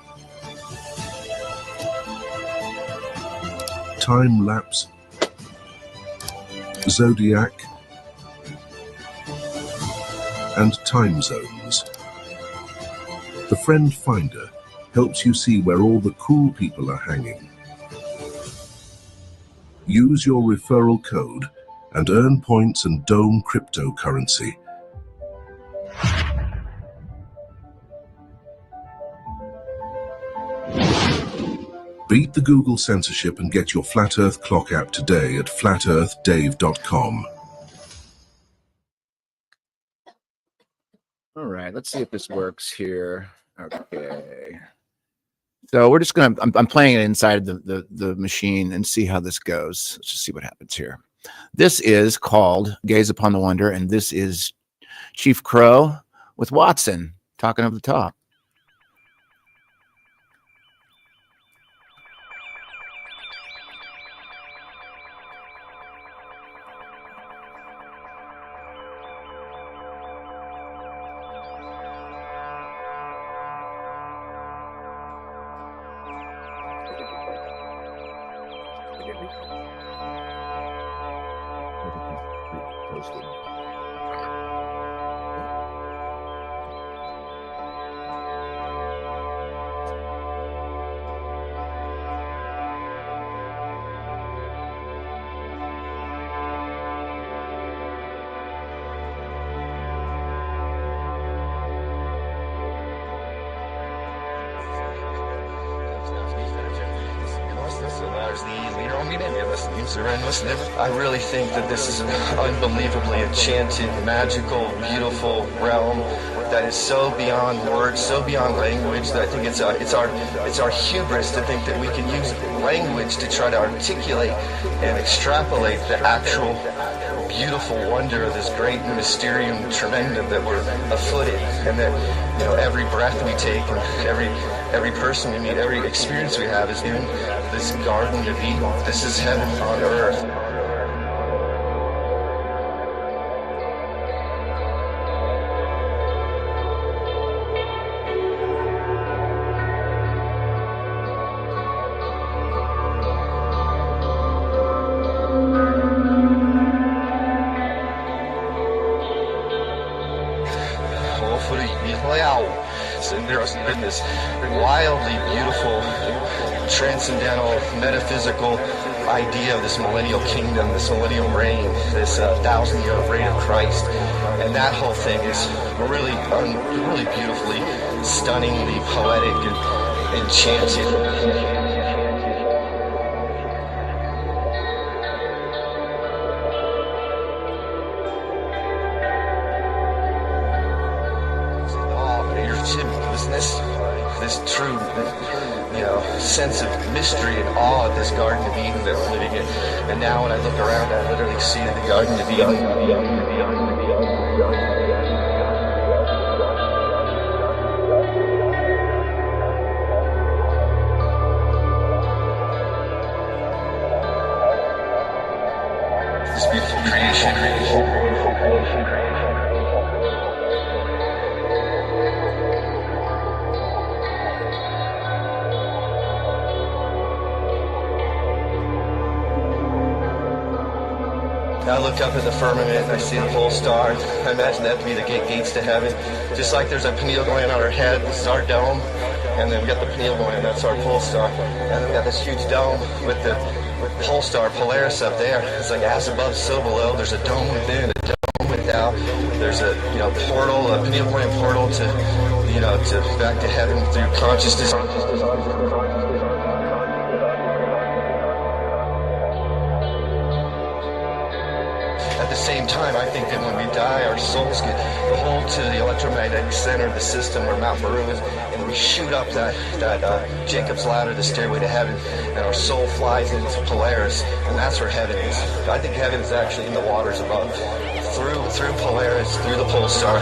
Time lapse, zodiac, and time zones. The Friend Finder helps you see where all the cool people are hanging. Use your referral code and earn points and Dome cryptocurrency. Beat the Google censorship and get your Flat Earth Clock app today at flatearthdave.com. All right, let's see if this works here. Okay. So we're just gonna, I'm playing it inside the machine and see how this goes. Let's just see what happens here. This is called Gaze Upon the Wonder, and this is Chief Crow with Watsun talking over the top. I really think that this is an unbelievably enchanted, magical, beautiful realm that is so beyond words, so beyond language, that I think it's our hubris to think that we can use language to try to articulate and extrapolate the actual beautiful wonder of this great mysterium tremendum that we're afoot in, and that, you know, every breath we take and every person we meet, every experience we have is in this Garden of Eden. This is heaven on earth. And there's been this wildly beautiful, transcendental, metaphysical idea of this millennial kingdom, this millennial reign, this 1,000-year reign of Christ, and that whole thing is really beautifully, stunningly poetic and enchanted. sense of mystery and awe of this Garden of Eden that we're living in. And now when I look around, I literally see the Garden of Eden. This beautiful creation. I look up at the firmament and I see the pole star. I imagine that to be the gates to heaven. Just like there's a pineal gland on our head, this is our dome. And then we got the pineal gland, that's our pole star. And then we got this huge dome with the pole star, Polaris up there. It's like as above, so below. There's a dome within, a dome without. There's a portal, a pineal gland portal to back to heaven through consciousness. At the same time, I think that when we die, our souls get pulled to the electromagnetic center of the system where Mount Meru is, and we shoot up that Jacob's ladder, the stairway to heaven, and our soul flies into Polaris, and that's where heaven is. I think heaven is actually in the waters above, through Polaris, through the pole star.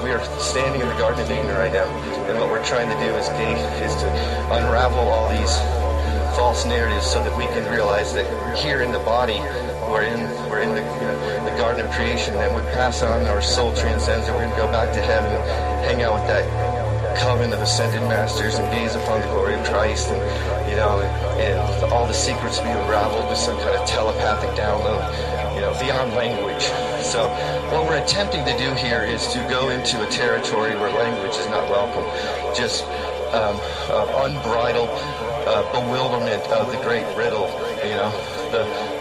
We are standing in the Garden of Eden right now, and what we're trying to do is to unravel all these false narratives so that we can realize that here in the body, we're in the Garden of Creation, and we pass on, our soul transcends, and we're going to go back to heaven and hang out with that coven of ascended masters and gaze upon the glory of Christ, and all the secrets be unraveled with some kind of telepathic download, beyond language. So what we're attempting to do here is to go into a territory where language is not welcome, just unbridled bewilderment of the great riddle.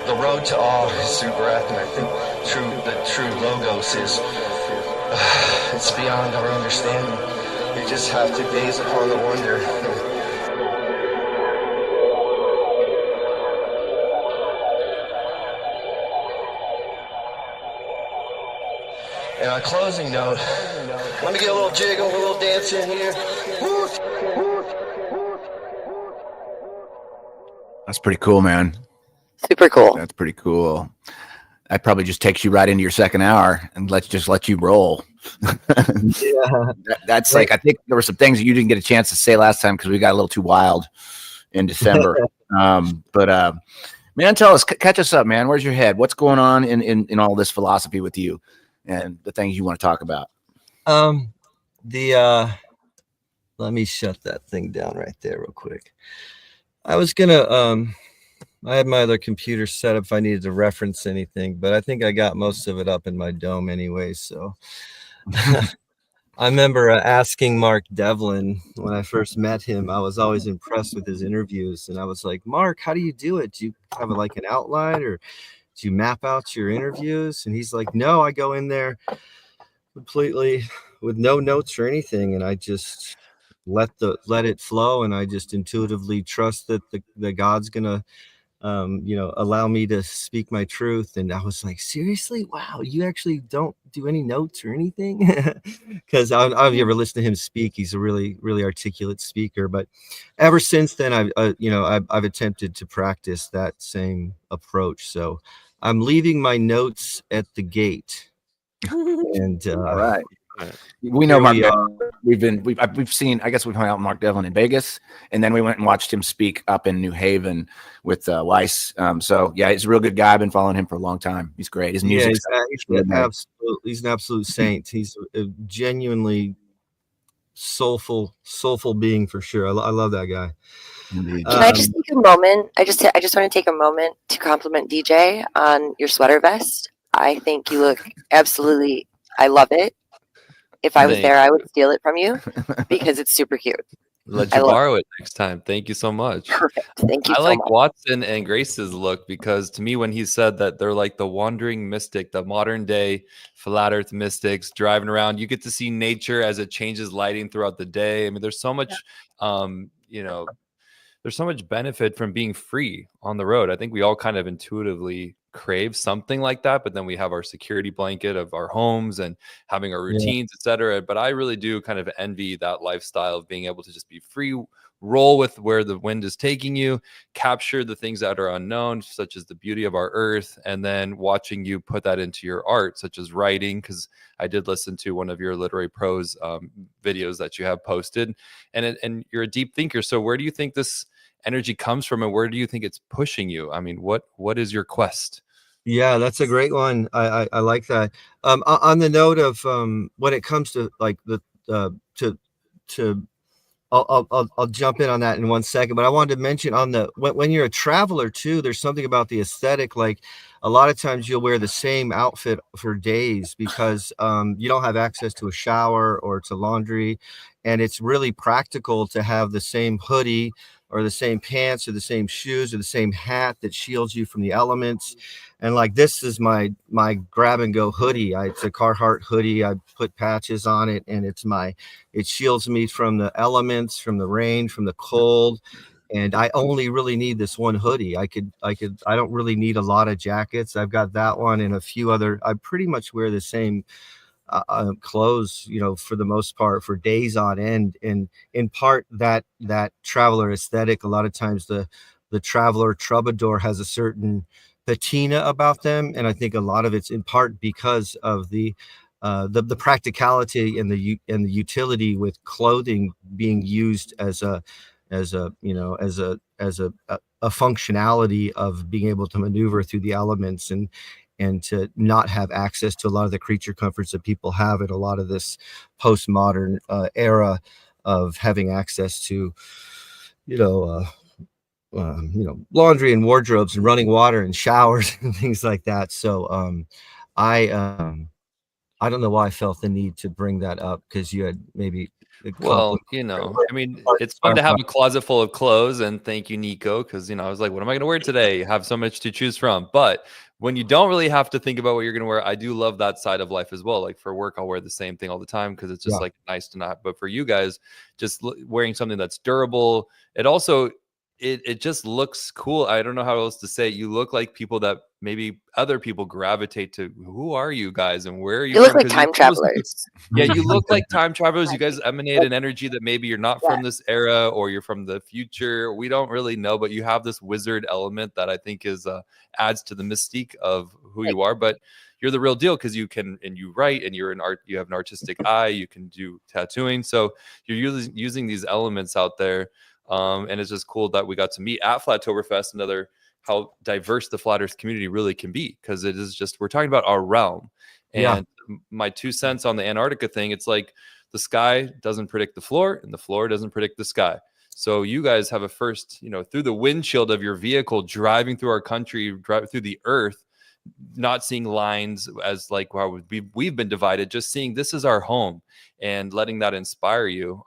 The road to awe is through breath, and I think the true logos is it's beyond our understanding. We just have to gaze upon the wonder. And on a closing note, let me get a little jiggle, a little dance in here. That's pretty cool, man. Super cool. That's pretty cool. That probably just takes you right into your second hour, and let's let you roll. Yeah. That's like, I think there were some things that you didn't get a chance to say last time because we got a little too wild in December. But man, tell us, catch us up, man. Where's your head? What's going on in all this philosophy with you and the things you want to talk about? Let me shut that thing down right there real quick. I was gonna I had my other computer set up if I needed to reference anything, but I think I got most of it up in my dome anyway. So I remember asking Mark Devlin when I first met him. I was always impressed with his interviews, and I was like, Mark, how do you do it? Do you have like an outline, or do you map out your interviews? And he's like, no, I go in there completely with no notes or anything, and I just let it flow, and I just intuitively trust that the God's gonna allow me to speak my truth. And I was like, seriously? Wow, you actually don't do any notes or anything? Because I've ever listened to him speak. He's a really, really articulate speaker. But ever since then, I've attempted to practice that same approach. So I'm leaving my notes at the gate. And all right. We know Mark. We've seen. I guess we've hung out with Mark Devlin in Vegas, and then we went and watched him speak up in New Haven with Weiss. So yeah, he's a real good guy. I've been following him for a long time. He's great. His music. He's an absolute saint. He's a genuinely soulful being for sure. I love that guy. Can I just take a moment? I just want to take a moment to compliment DJ on your sweater vest. I think you look absolutely. I love it. If I was there, I would steal it from you because it's super cute. Let you borrow it next time. Thank you so much. Perfect. Thank you. I like Watsun and Grace's look because to me, when he said that they're like the wandering mystic, the modern day flat earth mystics driving around, you get to see nature as it changes lighting throughout the day. I mean, there's so much, there's so much benefit from being free on the road. I think we all kind of intuitively crave something like that, but then we have our security blanket of our homes and having our routines, etc. But I really do kind of envy that lifestyle of being able to just be free, roll with where the wind is taking you, capture the things that are unknown, such as the beauty of our earth, and then watching you put that into your art, such as writing, because I did listen to one of your literary prose videos that you have posted, and you're a deep thinker. So where do you think this energy comes from, and where do you think it's pushing you? I mean, what is your quest? Yeah, that's a great one. I like that. On the note of when it comes to like the to I'll jump in on that in 1 second, but I wanted to mention on the when you're a traveler too, there's something about the aesthetic. Like a lot of times you'll wear the same outfit for days because you don't have access to a shower or to laundry, and it's really practical to have the same hoodie or the same pants or the same shoes or the same hat that shields you from the elements. And like this is my grab and go hoodie. It's a Carhartt hoodie. I put patches on it, and it shields me from the elements, from the rain, from the cold. And I only really need this one hoodie. I don't really need a lot of jackets. I've got that one and a few other. I pretty much wear the same clothes, for the most part, for days on end. And in part that traveler aesthetic, a lot of times the traveler troubadour has a certain patina about them, and I think a lot of it's in part because of the practicality and the utility with clothing being used as a functionality of being able to maneuver through the elements and to not have access to a lot of the creature comforts that people have at a lot of this postmodern era of having access to laundry and wardrobes and running water and showers and things like that. So I don't know why I felt the need to bring that up, because you had maybe Well, I mean, it's fun to have a closet full of clothes, and thank you, Nico, because I was like, what am I going to wear today? You have so much to choose from. But when you don't really have to think about what you're going to wear, I do love that side of life as well. Like for work, I'll wear the same thing all the time because it's just like nice to not. But for you guys, just wearing something that's durable, it also it just looks cool. I don't know how else to say it. You look like people that maybe other people gravitate to. Who are you guys, and where are you You look from? like time travelers. Yeah, you look like time travelers. You guys emanate an energy that maybe you're not from this era or you're from the future. We don't really know, but you have this wizard element that I think is adds to the mystique of who you are. But you're the real deal because you can, and you write, and you're an art. You have an artistic eye. You can do tattooing. So you're using these elements out there. And it's just cool that we got to meet at Flattoberfest, another how diverse the flat earth community really can be, because it is just, we're talking about our realm. And my 2 cents on the Antarctica thing, it's like the sky doesn't predict the floor and the floor doesn't predict the sky. So you guys have a first, through the windshield of your vehicle, driving through our country, driving through the earth, not seeing lines as like how we've been divided, just seeing this is our home and letting that inspire you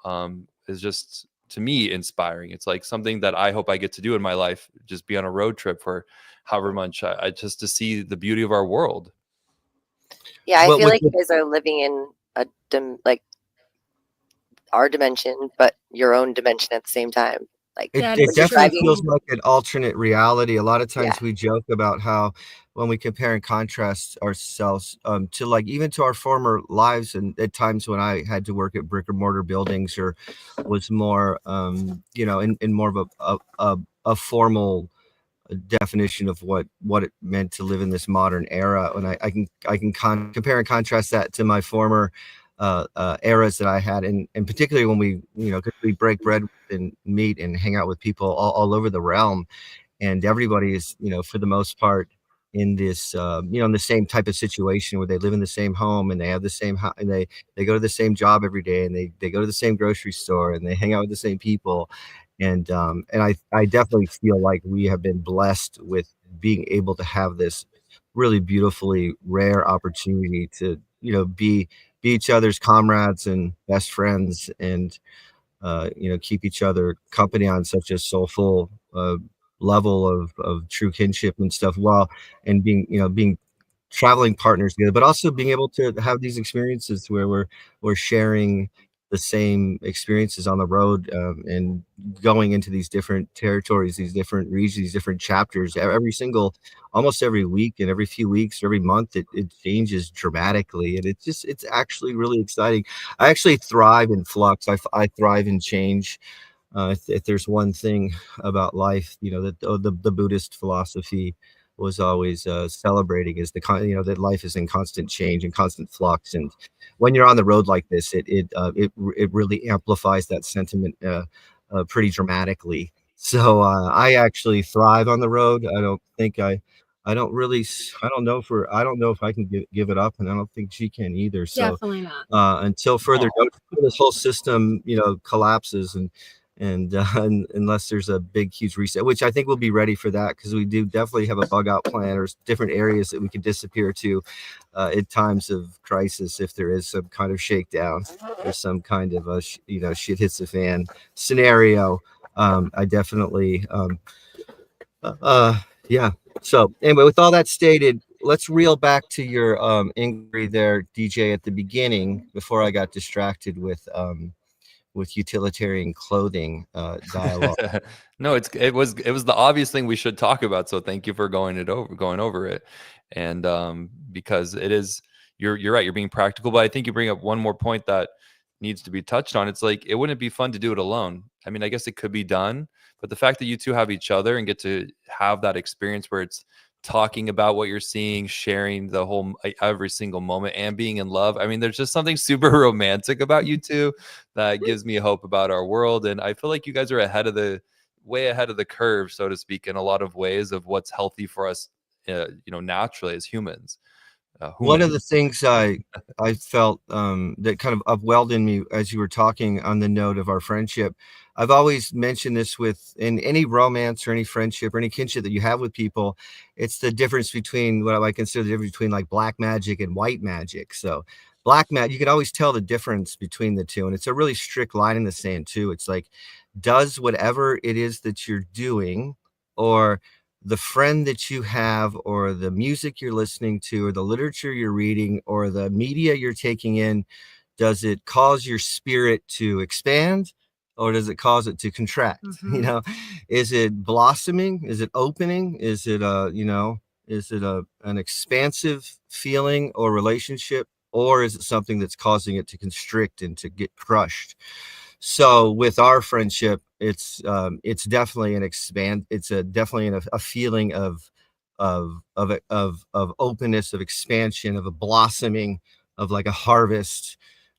is just, to me, inspiring. It's like something that I hope I get to do in my life, just be on a road trip for however much I just to see the beauty of our world. Yeah, I feel like you guys are living in like our dimension, but your own dimension at the same time. Like it definitely feels like an alternate reality. A lot of times we joke about how when we compare and contrast ourselves to like even to our former lives, and at times when I had to work at brick and mortar buildings or was more in more of a formal definition of what it meant to live in this modern era. And I can compare and contrast that to my former eras that I had, and particularly when we break bread and meet and hang out with people all over the realm, and everybody is for the most part in this in the same type of situation where they live in the same home and they have the same and they go to the same job every day, and they go to the same grocery store and they hang out with the same people, and I definitely feel like we have been blessed with being able to have this really beautifully rare opportunity to be each other's comrades and best friends, and keep each other company on such a soulful level of true kinship and stuff, and being traveling partners together, but also being able to have these experiences where we're sharing the same experiences on the road, and going into these different territories, these different regions, these different chapters, almost every week and every few weeks, every month, it changes dramatically. And it's actually really exciting. I actually thrive in flux. I thrive in change. If there's one thing about life, that the Buddhist philosophy was always celebrating, is that life is in constant change and constant flux. And when you're on the road like this, it really amplifies that sentiment pretty dramatically. So I actually thrive on the road. I don't really, I don't know if I can give it up, and I don't think she can either. So Definitely not. until further notice, this whole system, collapses, and unless there's a big, huge reset, which I think we'll be ready for that, because we do definitely have a bug out plan, or different areas that we can disappear to at times of crisis, if there is some kind of shakedown or some kind of a shit hits the fan scenario. I definitely yeah. So anyway, with all that stated, let's reel back to your inquiry there, DJ, at the beginning, before I got distracted with utilitarian clothing dialogue. No, it was the obvious thing we should talk about. So thank you for going over it. And because it is, you're right, you're being practical, but I think you bring up one more point that needs to be touched on. It's like, it wouldn't be fun to do it alone. I mean, I guess it could be done, but the fact that you two have each other and get to have that experience where it's talking about what you're seeing, sharing the whole every single moment, and being in love. I mean, there's just something super romantic about you two that gives me hope about our world. And I feel like you guys are way ahead of the curve, so to speak, in a lot of ways of what's healthy for us, naturally as humans. One of the things I felt that kind of upwelled in me as you were talking on the note of our friendship, I've always mentioned this in any romance or any friendship or any kinship that you have with people, it's the difference between what I consider the difference between like black magic and white magic. So black magic, you can always tell the difference between the two. And it's a really strict line in the sand too. It's like, does whatever it is that you're doing, or the friend that you have, or the music you're listening to, or the literature you're reading, or the media you're taking in, does it cause your spirit to expand, or does it cause it to contract? Mm-hmm. Is it blossoming? Is it opening? Is it an expansive feeling or relationship, or is it something that's causing it to constrict and to get crushed? So with our friendship, it's definitely definitely a feeling of openness, of expansion, of a blossoming, of like a harvest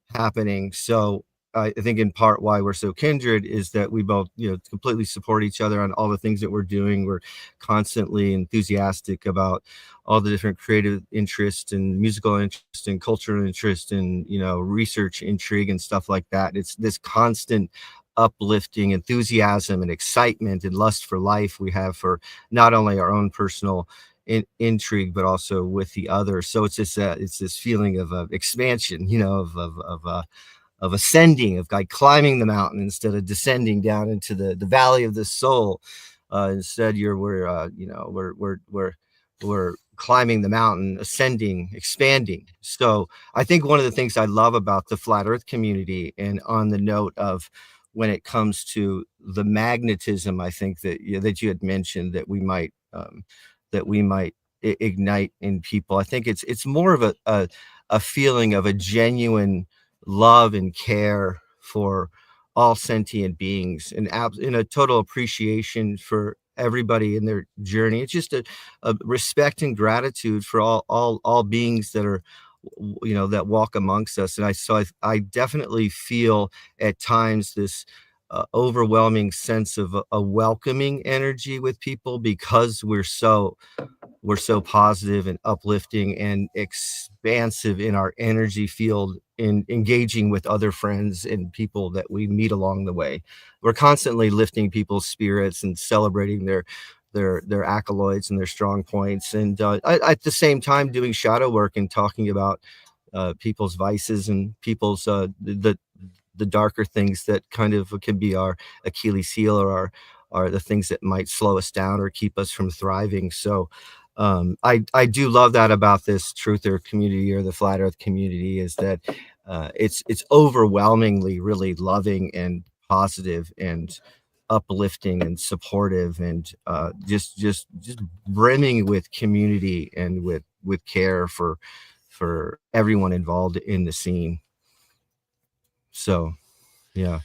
happening. So I think in part why we're so kindred is that we both, completely support each other on all the things that we're doing. We're constantly enthusiastic about all the different creative interest and musical interest and cultural interest and, research intrigue and stuff like that. It's this constant uplifting enthusiasm and excitement and lust for life we have for not only our own personal intrigue, but also with the other. So it's this feeling of expansion, of ascending, of like climbing the mountain instead of descending down into the valley of the soul. Instead, we're climbing the mountain, ascending, expanding. So I think one of the things I love about the flat Earth community, and on the note of when it comes to the magnetism, I think that you had mentioned that we might ignite in people. I think it's more of a feeling of a genuine love and care for all sentient beings, and in a total appreciation for everybody in their journey. It's just a respect and gratitude for all beings that are, that walk amongst us. And I definitely feel at times this overwhelming sense of a welcoming energy with people, because we're so positive and uplifting and expansive in our energy field, in engaging with other friends and people that we meet along the way. We're constantly lifting people's spirits and celebrating their accolades and their strong points, and at the same time doing shadow work and talking about people's vices and people's the darker things that kind of can be our Achilles heel, or are the things that might slow us down or keep us from thriving. So I do love that about this Truth Earth community, or the Flat Earth community, is that it's overwhelmingly really loving and positive and uplifting and supportive, and just brimming with community and with care for everyone involved in the scene. So yeah.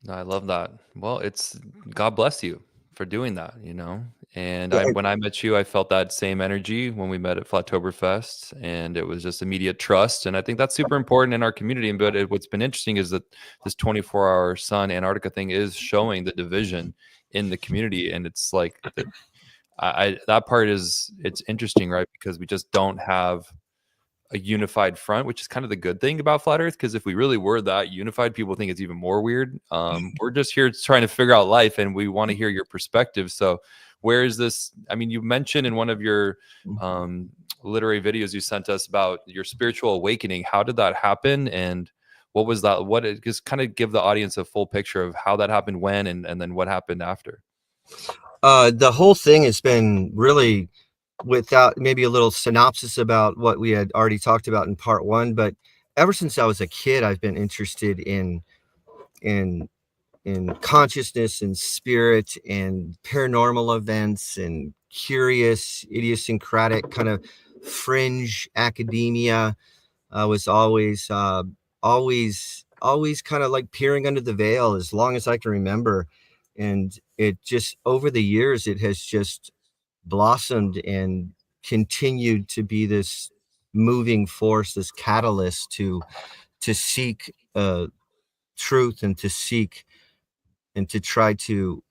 No, I love that. Well, it's God bless you for doing that, you know. And Yeah, when I met you, I felt that same energy when we met at Flattoberfest, and it was just immediate trust. And I think that's super important in our community. But what's been interesting is that this 24-hour sun Antarctica thing is showing the division in the community, and it's like that. That part is it's interesting, right? Because we just don't have a unified front, which is kind of the good thing about flat earth, because if we really were that unified, people think it's even more weird. We're just here trying to figure out life, and we want to hear your perspective. So where is this? I mean, you mentioned in one of your literary videos you sent us about your spiritual awakening. How did that happen, and what was that? What it just kind of give the audience a full picture of how that happened, when, and then what happened after. The whole thing has been really, without maybe a little synopsis about what we had already talked about in part one, but ever since I was a kid, I've been interested in consciousness and spirit and paranormal events and curious, idiosyncratic kind of fringe academia. I was always kind of like peering under the veil as long as I can remember. And it just, over the years, it has just blossomed and continued to be this moving force, this catalyst to seek truth, and to seek and to try to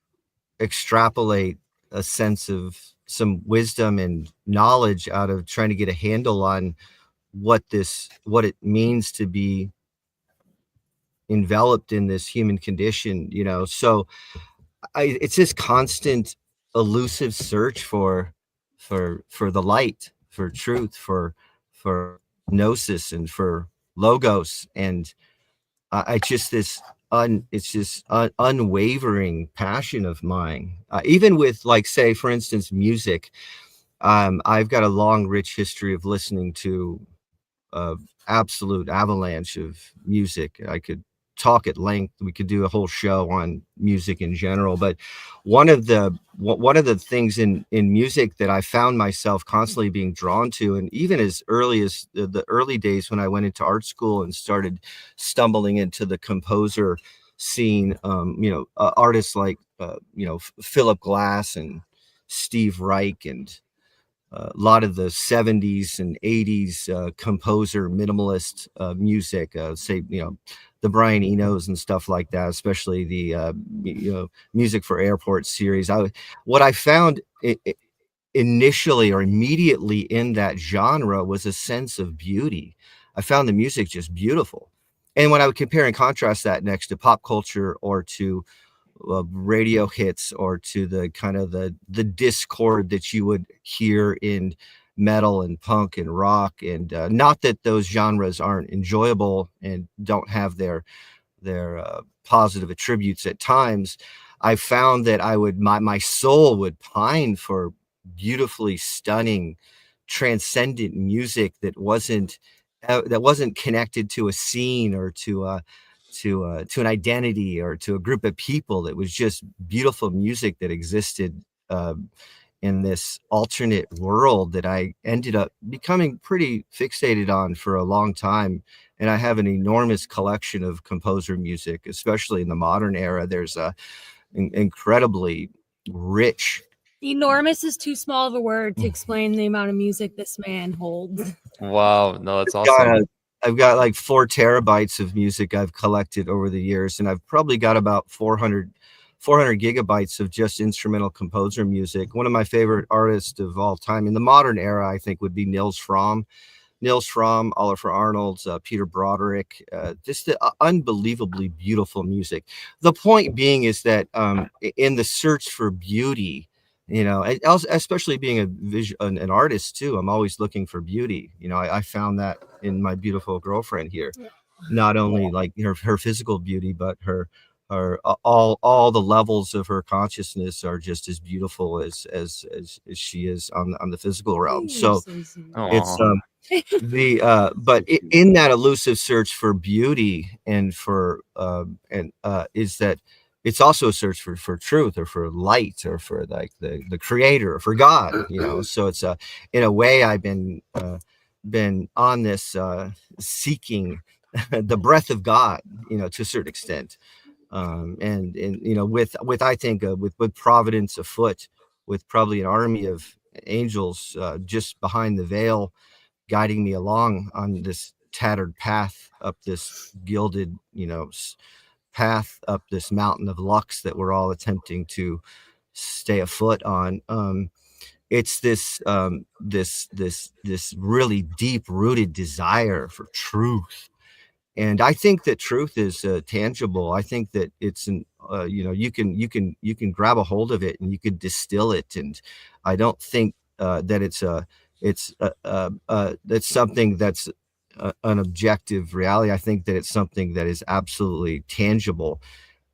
extrapolate a sense of some wisdom and knowledge out of trying to get a handle on what it means to be enveloped in this human condition, you know. So it's this constant elusive search for the light, for truth, for gnosis, and for logos. And I just it's just unwavering passion of mine, even with, like, say, for instance, music. I've got a long, rich history of listening to absolute avalanche of music. I could talk at length. We could do a whole show on music in general, but one of the things in music that I found myself constantly being drawn to, and even as early as the early days when I went into art school and started stumbling into the composer scene, artists like Philip Glass and Steve Reich, and a lot of the 70s and 80s composer minimalist music, say, the Brian Enos and stuff like that, especially the Music for Airport series. What I found initially or immediately in that genre was a sense of beauty. I found the music just beautiful. And when I would compare and contrast that next to pop culture, or to radio hits, or to the kind of the discord that you would hear in metal and punk and rock, and not that those genres aren't enjoyable and don't have their positive attributes at times, I found that my soul would pine for beautifully stunning, transcendent music that wasn't connected to a scene, or to an identity, or to a group of people. It was just beautiful music that existed in this alternate world that I ended up becoming pretty fixated on for a long time. And I have an enormous collection of composer music, especially in the modern era. There's a incredibly rich. Enormous is too small of a word to explain the amount of music this man holds. Wow, no, that's awesome. I've got like 4 terabytes of music I've collected over the years, and I've probably got about 400 gigabytes of just instrumental composer music. One of my favorite artists of all time in the modern era, I think, would be Nils Fromm, Oliver Arnold, Peter Broderick, just the unbelievably beautiful music. The point being is that in the search for beauty, and also, especially being an artist too, I'm always looking for beauty. I found that in my beautiful girlfriend here, not only like her physical beauty, but her all the levels of her consciousness are just as beautiful as she is on the physical realm. So it's in that elusive search for beauty and is that it's also a search for truth or for light or for like the creator or for God, you know. So it's in a way I've been on this seeking the breath of God, you know, to a certain extent. And you know, with I think with providence afoot, with probably an army of angels just behind the veil guiding me along on this tattered path up this gilded, you know, path up this mountain of lux that we're all attempting to stay afoot on. It's this really deep rooted desire for truth. And I think that truth is tangible. I think that it's you know, you can grab a hold of it and you can distill it. And I don't think that it's something that's an objective reality. I think that it's something that is absolutely tangible,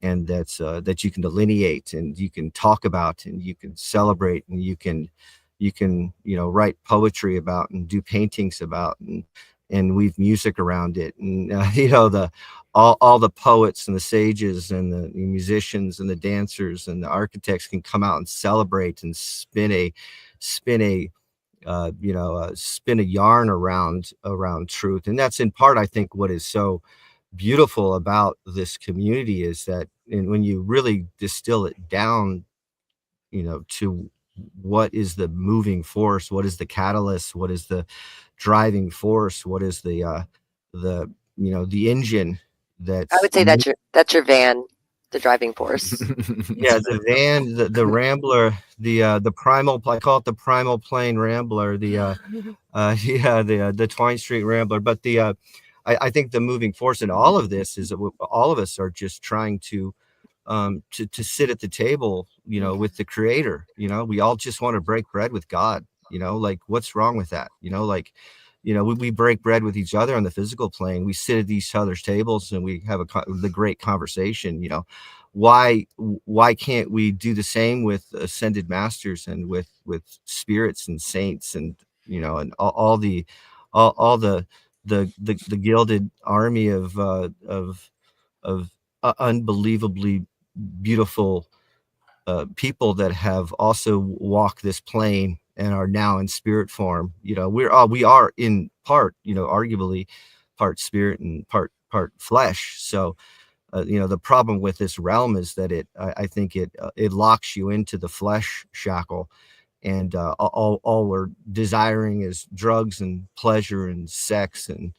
and that's that you can delineate and you can talk about and you can celebrate and you can you know, write poetry about and do paintings about and weave music around it. And you know, all the poets and the sages and the musicians and the dancers and the architects can come out and celebrate and spin a spin a yarn around truth. And that's in part, I think, what is so beautiful about this community is that, and when you really distill it down, you know, to what is the moving force, what is the catalyst, what is the driving force, what is the you know, the engine that's I would say that's your van, the driving force. yeah, the van, the Rambler, the primal, I call it the primal plane Rambler, the the Twine Street Rambler. But I think the moving force in all of this is that all of us are just trying to sit at the table, you know, with the creator. You know, we all just want to break bread with God. You know, like, what's wrong with that? You know, like, you know, we break bread with each other on the physical plane. We sit at each other's tables and we have the great conversation. You know, why can't we do the same with ascended masters and with spirits and saints and, you know, and all the gilded army of unbelievably beautiful people that have also walked this plane and are now in spirit form. You know, we are in part, you know, arguably part spirit and part flesh. So you know, the problem with this realm is that I think it locks you into the flesh shackle, and all we're desiring is drugs and pleasure and sex and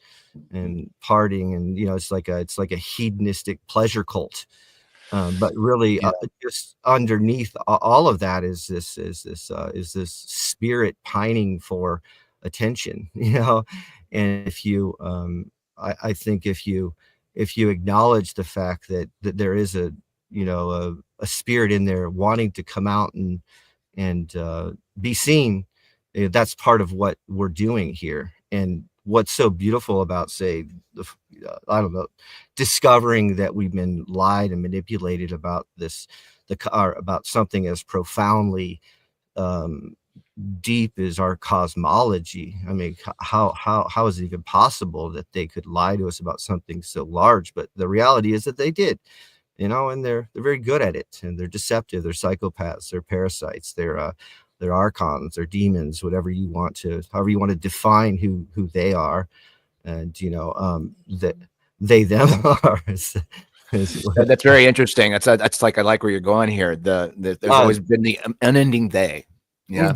partying, and you know, it's like a hedonistic pleasure cult. But really, just underneath all of that is this spirit pining for attention, you know. And if you, I think if you acknowledge the fact that there is a, you know, a spirit in there wanting to come out and be seen, that's part of what we're doing here. And what's so beautiful about, say, I don't know, discovering that we've been lied and manipulated about about something as profoundly deep as our cosmology. I mean, how is it even possible that they could lie to us about something so large? But the reality is that they did, you know, and they're very good at it, and they're deceptive, they're psychopaths, they're parasites, they're archons, they're demons, however you want to define who they are. And you know, that they them are That's very interesting. That's like, I like where you're going here. There's always been the unending they. Yeah.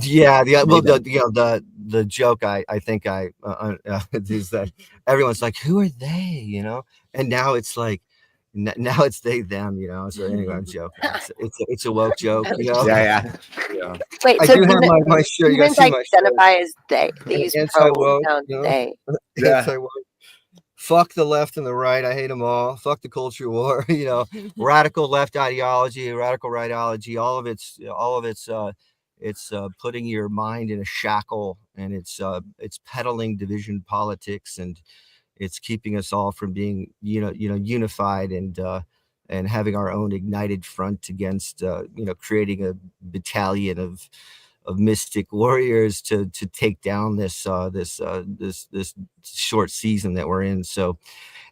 Well, the joke I think is that everyone's like, who are they? You know, and now it's like, now it's they them. You know. So anyway, I'm joking. It's a woke joke. You know. Yeah. Wait, I so do have my shirt. You guys see my shirt. identify as they. They use Anti-woke, pronoun you know? they. Yeah. Anti-woke. Fuck the left and the right. I hate them all. Fuck the culture war. You know, radical left ideology, radical right ideology. All of it's it's putting your mind in a shackle, and it's peddling division politics, and it's keeping us all from being unified and having our own ignited front against creating a battalion mystic warriors to take down this short season that we're in. So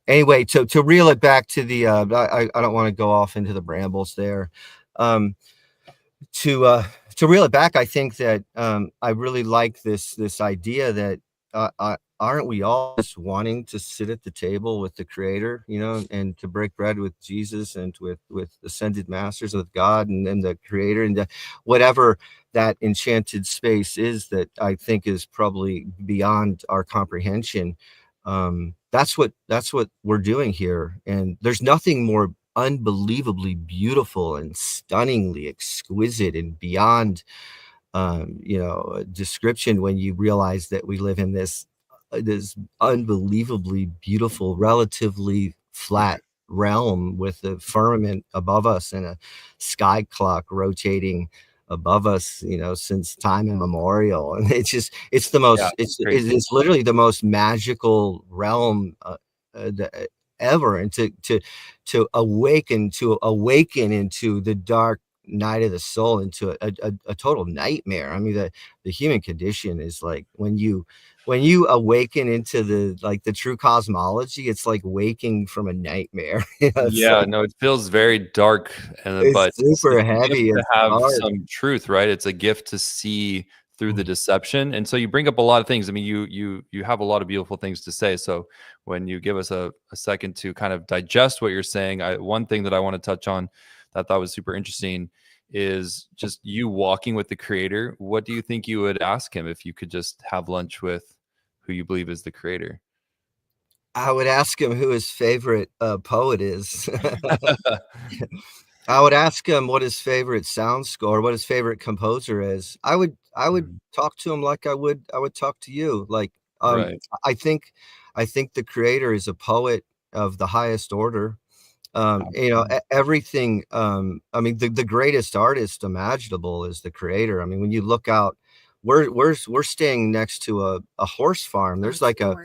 anyway, to reel it back to the I don't want to go off into the brambles there. To reel it back, I think that I really like this idea that aren't we all just wanting to sit at the table with the Creator, you know, and to break bread with Jesus and with ascended masters, with God and the Creator, and whatever that enchanted space is that I think is probably beyond our comprehension. That's what we're doing here, and there's nothing more unbelievably beautiful and stunningly exquisite and beyond description when you realize that we live in this unbelievably beautiful, relatively flat realm with the firmament above us and a sky clock rotating above us, you know, since time immemorial. And it's the most, it's literally the most magical realm ever. And to awaken into the dark night of the soul, into a total nightmare. I mean, the human condition is like when you awaken into the true cosmology, it's like waking from a nightmare. No, it feels very dark, but it's super heavy to have hard. some truth, right? It's a gift to see through the deception. And so you bring up a lot of things. I mean, you have a lot of beautiful things to say. So when you give us a second to kind of digest what you're saying, one thing that I want to touch on that I thought was super interesting is just you walking with the Creator. What do you think you would ask him if you could just have lunch with who you believe is the Creator? I would ask him who his favorite poet is. I would ask him what his favorite sound score, what his favorite composer is. I would talk to him like I would talk to you. Like, Right. I think the Creator is a poet of the highest order. You know, everything. I mean, the greatest artist imaginable is the Creator. I mean, when you look out, we're staying next to a horse farm. There's like a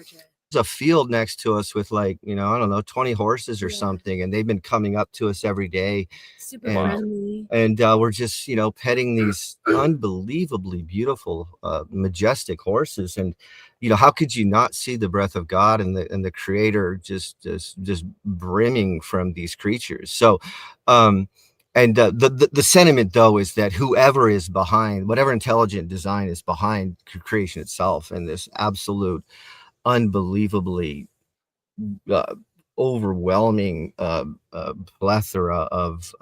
field next to us with, like, you know, I don't know, 20 horses or something, and they've been coming up to us every day. Super friendly. And we're just, you know, petting these unbelievably beautiful, majestic horses. And, you know, how could you not see the breath of God and the Creator just brimming from these creatures? So, and the sentiment, though, is that whoever is behind, whatever intelligent design is behind creation itself, and this absolute, unbelievably overwhelming plethora of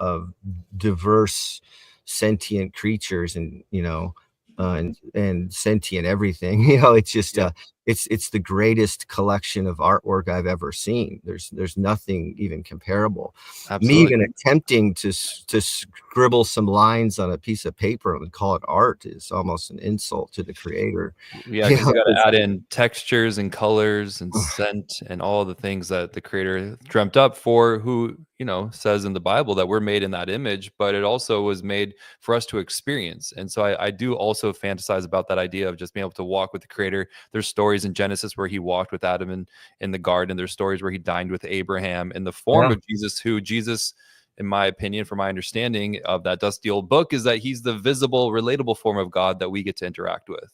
diverse sentient creatures, and, you know, and sentient everything. You know, it's just it's the greatest collection of artwork I've ever seen. There's nothing even comparable. Absolutely. Me even attempting to scribble some lines on a piece of paper and call it art is almost an insult to the Creator. Yeah, because you got to add in textures and colors and scent and all the things that the Creator dreamt up for, who, you know, says in the Bible that we're made in that image, but it also was made for us to experience. And so I do also fantasize about that idea of just being able to walk with the Creator. There's stories in Genesis where he walked with Adam in the garden. There's stories where he dined with Abraham in the form of Jesus, who Jesus, in my opinion, from my understanding of that dusty old book, is that he's the visible, relatable form of God that we get to interact with.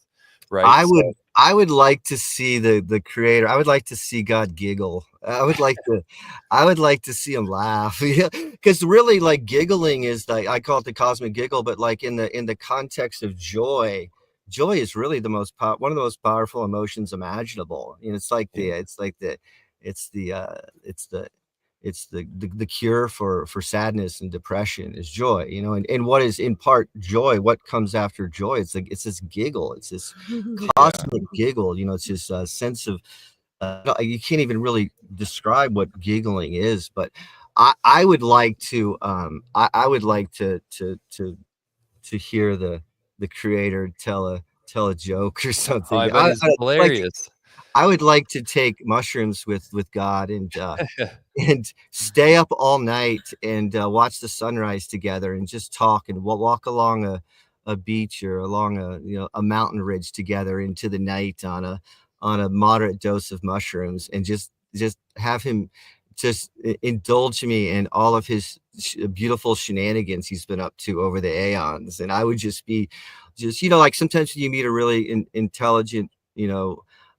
Right. I would like to see the Creator. I would like to see God giggle. I would like to see him laugh. Because really, like, giggling is, like, I call it the cosmic giggle, but like in the context of joy is really one of the most powerful emotions imaginable. You know, it's the cure for sadness and depression is joy, you know, and what is in part joy, what comes after joy, it's this giggle, it's this cosmic giggle, you know, it's this sense of you can't even really describe what giggling is. But I would like to I would like to hear the Creator tell a joke or something. I bet it's hilarious. I would like to take mushrooms with God and stay up all night and watch the sunrise together and just talk, and we'll walk along a beach or along a mountain ridge together into the night on a moderate dose of mushrooms, and just have him just indulge me in all of his beautiful shenanigans he's been up to over the aeons. And I would just be like sometimes when you meet a really intelligent,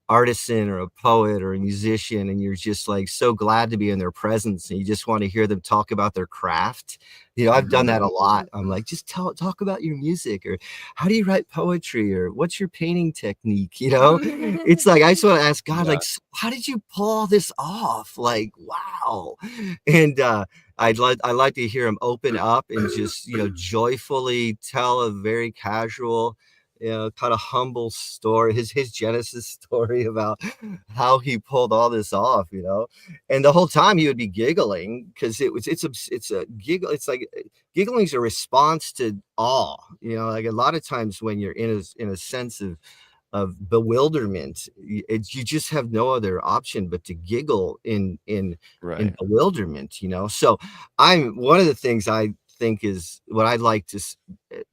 artisan or a poet or a musician, and you're just like so glad to be in their presence, and you just want to hear them talk about their craft. I've done that a lot. I'm like, just talk about your music, or how do you write poetry, or what's your painting technique? It's like I just want to ask God, like, how did you pull all this off? Like, wow. And I like to hear him open up and just joyfully tell a very casual, kind of humble story, his Genesis story about how he pulled all this off, and the whole time he would be giggling because it's a giggle. It's like giggling is a response to awe, like a lot of times when you're in a sense of bewilderment, you just have no other option but to giggle in bewilderment, So one of the things I think is what I'd like to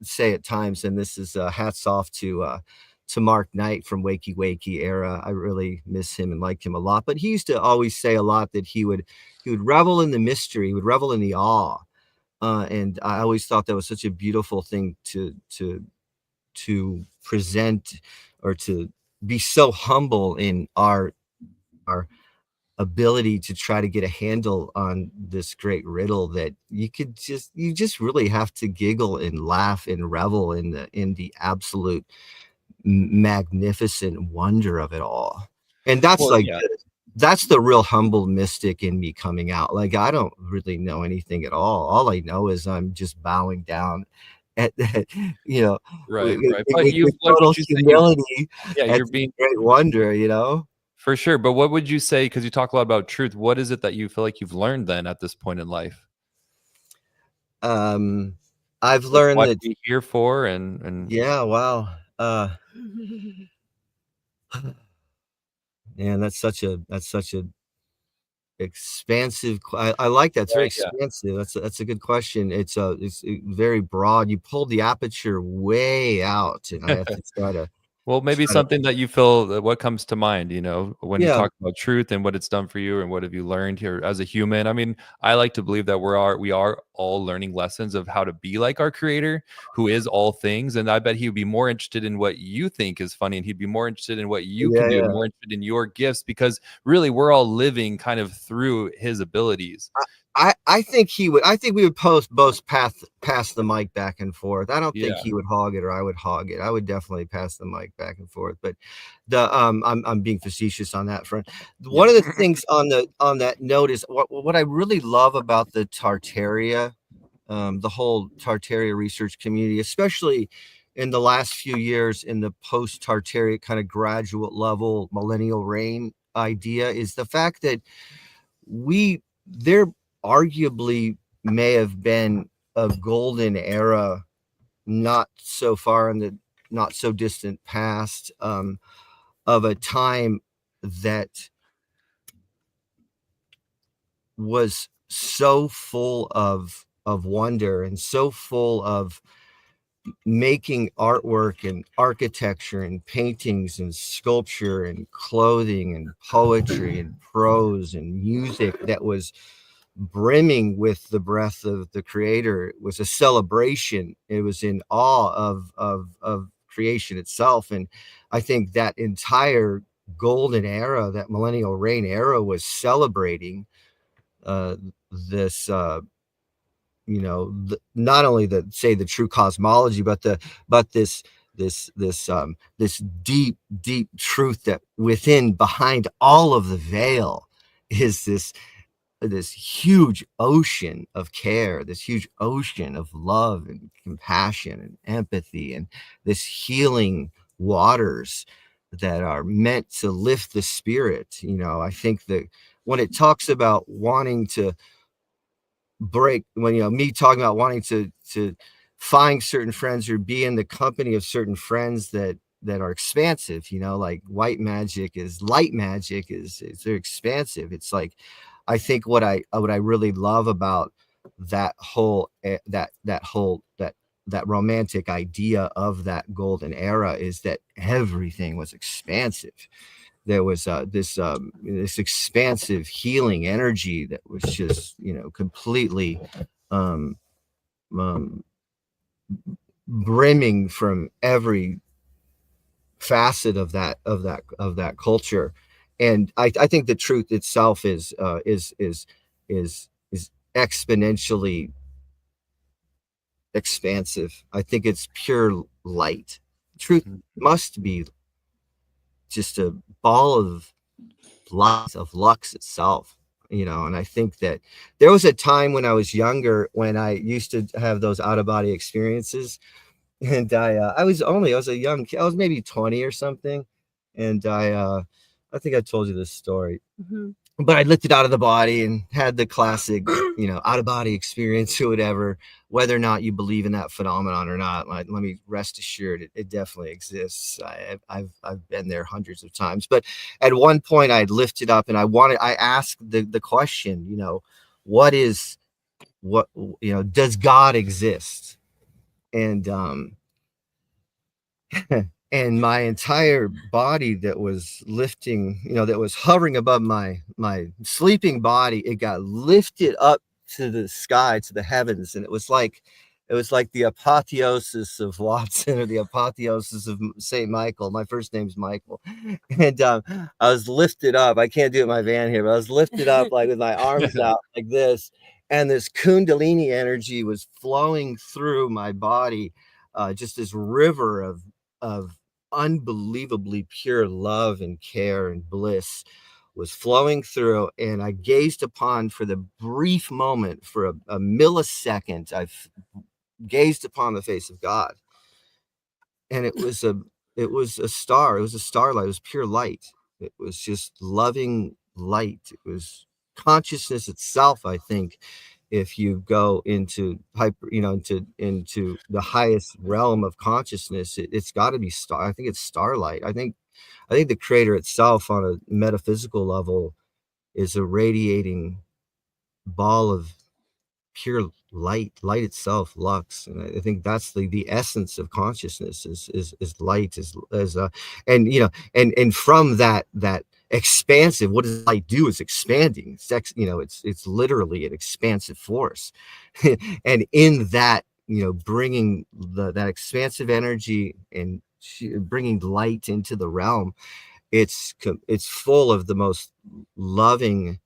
say at times, and this is hats off to Mark Knight from Wakey Wakey era. I really miss him and liked him a lot, but he used to always say a lot that he would revel in the mystery, he would revel in the awe, and I always thought that was such a beautiful thing to present, or to be so humble in our ability to try to get a handle on this great riddle, that you just really have to giggle and laugh and revel in the absolute magnificent wonder of it all. And that's that's the real humble mystic in me coming out. Like, I don't really know anything at all I know is I'm just bowing down at that, right. But with total humility, you're being great wonder, For sure. But what would you say, because you talk a lot about truth, what is it that you feel like you've learned then at this point in life? I've learned what that you're here for, and yeah, wow. Man, that's such a expansive. I like that. It's very expansive. That's a good question. It's very broad. You pulled the aperture way out, and I have to try to. Well, maybe something that you feel, what comes to mind, when you talk about truth and what it's done for you and what have you learned here as a human. I mean, I like to believe that we are all learning lessons of how to be like our creator, who is all things. And I bet he would be more interested in what you think is funny, and he'd be more interested in what you can do, more interested in your gifts, because really we're all living kind of through his abilities. I think we would both pass the mic back and forth. I don't think he would hog it or I would hog it. I would definitely pass the mic back and forth. But I'm being facetious on that front. One of the things on that note is what I really love about the Tartaria, the whole Tartaria research community, especially in the last few years in the post-Tartaria kind of graduate level millennial reign idea, is the fact that there arguably may have been a golden era not so far in the not so distant past, of a time that was so full of wonder and so full of making artwork and architecture and paintings and sculpture and clothing and poetry and prose and music that was brimming with the breath of the creator. It was a celebration. It was in awe of creation itself. And I think that entire golden era, that millennial reign era, was celebrating this not only the true cosmology, but this deep truth that behind all of the veil is this huge ocean of care, this huge ocean of love and compassion and empathy, and this healing waters that are meant to lift the spirit. I think that when it talks about wanting to me talking about wanting to find certain friends or be in the company of certain friends that are expansive, like white magic is light magic, is they're expansive. It's like, I think what I really love about that whole that romantic idea of that golden era is that everything was expansive. There was this expansive healing energy that was just completely um, um, brimming from every facet of that culture. And I think the truth itself is exponentially expansive. I think it's pure light. Truth must be just a ball of light, of lux itself, and I think that there was a time when I was younger when I used to have those out of body experiences. And I was a young kid. I was maybe 20 or something. And I think I told you this story. Mm-hmm. But I lifted out of the body and had the classic, out of body experience or whatever. Whether or not you believe in that phenomenon or not, let me rest assured, it definitely exists. I've been there hundreds of times. But at one point, I lifted up and I asked the question, does God exist? And and my entire body that was lifting, that was hovering above my sleeping body, it got lifted up to the sky, to the heavens, and it was like the apotheosis of Watson, or the apotheosis of St. Michael. My first name's Michael. And I was lifted up. I can't do it in my van here, but I was lifted up like with my arms out like this, and this Kundalini energy was flowing through my body, just this river of unbelievably pure love and care and bliss was flowing through. And I gazed upon, for the brief moment, for a millisecond, gazed upon the face of God. And it was a star. It was a starlight. It was pure light. It was just loving light. It was consciousness itself, I think. If you go into into the highest realm of consciousness, it's got to be star. I think it's starlight. I think the creator itself, on a metaphysical level, is a radiating ball of pure light itself, lux. And I think that's the essence of consciousness is light, and from that expansive, what does light do? Is expanding. It's literally an expansive force. And in that, bringing that expansive energy and bringing light into the realm, it's full of the most loving,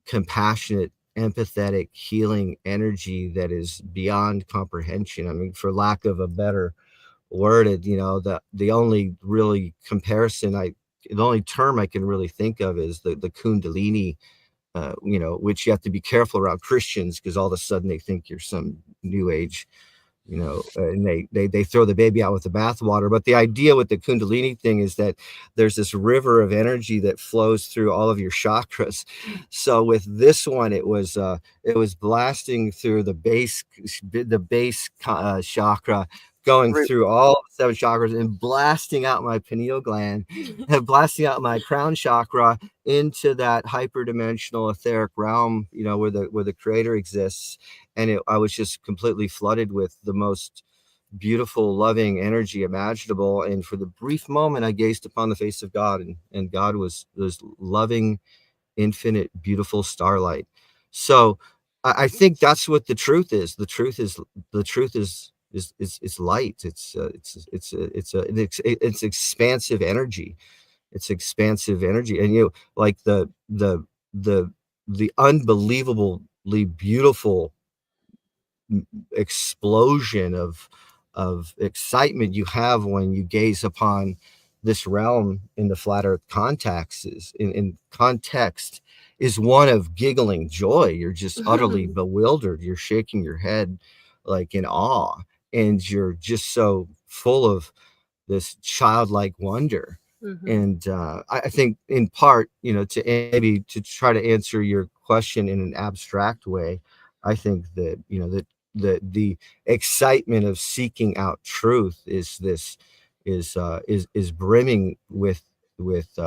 compassionate, empathetic, healing energy that is beyond comprehension. I mean, for lack of a better word, the only really the only term I can really think of is the Kundalini, which you have to be careful around Christians, because all of a sudden they think you're some new age, and they throw the baby out with the bathwater. But the idea with the Kundalini thing is that there's this river of energy that flows through all of your chakras. So with this one, it was blasting through the base chakra, going through all 7 chakras and blasting out my pineal gland, and blasting out my crown chakra into that hyperdimensional etheric realm, where the creator exists. And I was just completely flooded with the most beautiful, loving energy imaginable. And for the brief moment, I gazed upon the face of God, and God was loving, infinite, beautiful starlight. So I think that's what the truth is. The truth is light. It's expansive energy. It's expansive energy. And like the unbelievably beautiful explosion of excitement you have when you gaze upon this realm in the flat earth context is one of giggling joy. You're just utterly bewildered. You're shaking your head like in awe, and you're just so full of this childlike wonder. And I think, in part, to try to answer your question in an abstract way, I think that the excitement of seeking out truth is brimming with with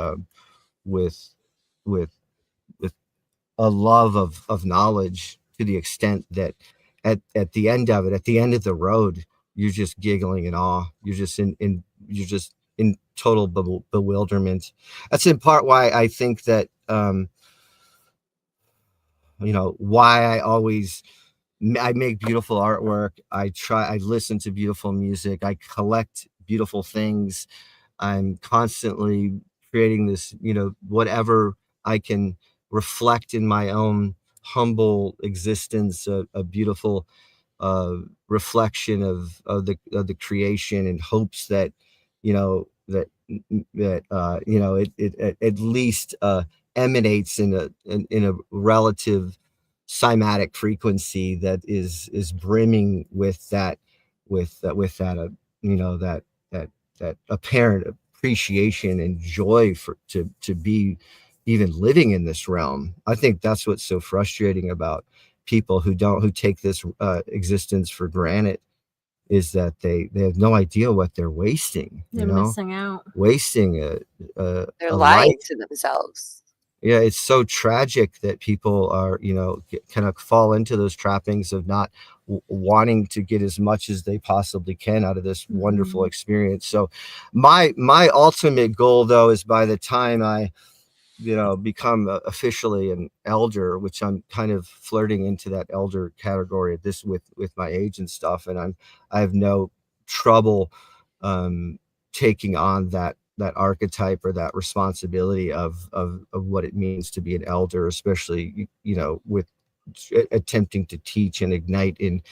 a love of knowledge, to the extent that at the end of it, at the end of the road, you're just giggling in awe. You're just in total bewilderment. That's in part why I think that why I always I make beautiful artwork. I listen to beautiful music. I collect beautiful things. I'm constantly creating this, whatever I can reflect in my own humble existence, a beautiful reflection of the creation, in hopes that, it at least emanates in a relative cymatic frequency that is brimming with that that apparent appreciation and joy to be even living in this realm. I think that's what's so frustrating about people who take this existence for granted, is that they have no idea what they're wasting. They're missing out. Wasting They're a lying life. to themselves. Yeah, it's so tragic that people are, kind of fall into those trappings of not wanting to get as much as they possibly can out of this wonderful experience. So my ultimate goal, though, is by the time I become officially an elder, which I'm kind of flirting into that elder category at this with my age and stuff, and I have no trouble taking on that archetype or that responsibility of what it means to be an elder, especially with attempting to teach and ignite in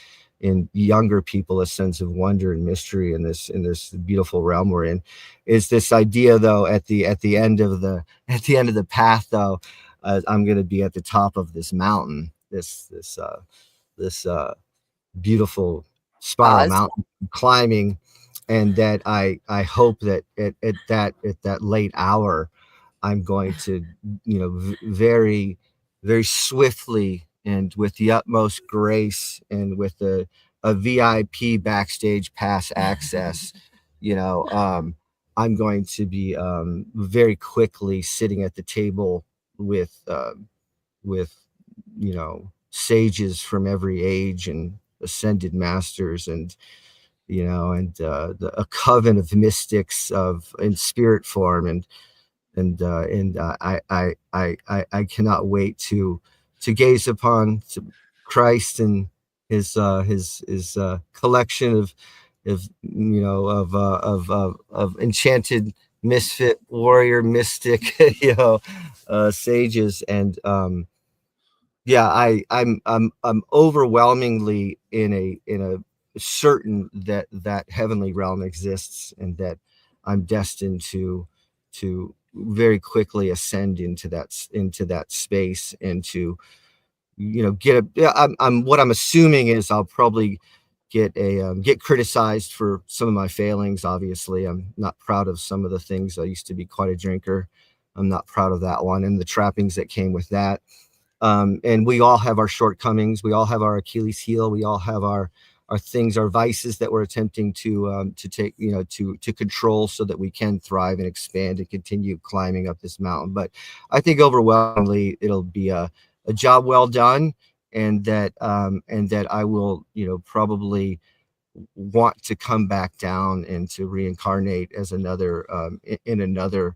younger people a sense of wonder and mystery in this beautiful realm we're in. Is this idea, though, at the end of the path, though, I'm going to be at the top of this mountain, this beautiful spiral mountain climbing, and that I hope that at that late hour, I'm going to very, very swiftly and with the utmost grace and with a VIP backstage pass access, I'm going to be very quickly sitting at the table with sages from every age and ascended masters, and a coven of mystics in spirit form, and I cannot wait to gaze upon Christ and his collection of enchanted misfit warrior mystic sages. And I'm overwhelmingly in a certain that heavenly realm exists, and that I'm destined to very quickly ascend into that space, and to what I'm assuming is I'll probably get criticized for some of my failings. Obviously, I'm not proud of some of the things. I used to be quite a drinker. I'm not proud of that one and the trappings that came with that. And we all have our shortcomings. We all have our Achilles heel. We all have our things, our vices that we're attempting to take, to control, so that we can thrive and expand and continue climbing up this mountain. But I think overwhelmingly it'll be a job well done, and that I will, probably want to come back down and to reincarnate as another in another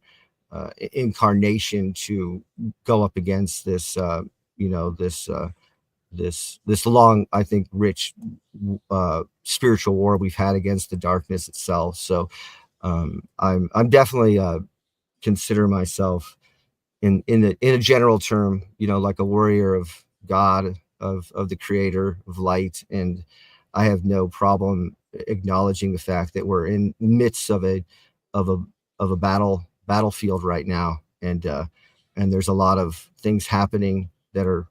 incarnation, to go up against this this long, I think, rich spiritual war we've had against the darkness itself. So I'm definitely consider myself in a general term, like a warrior of God, of the creator of light. And I have no problem acknowledging the fact that we're in midst of a battlefield right now. And there's a lot of things happening that are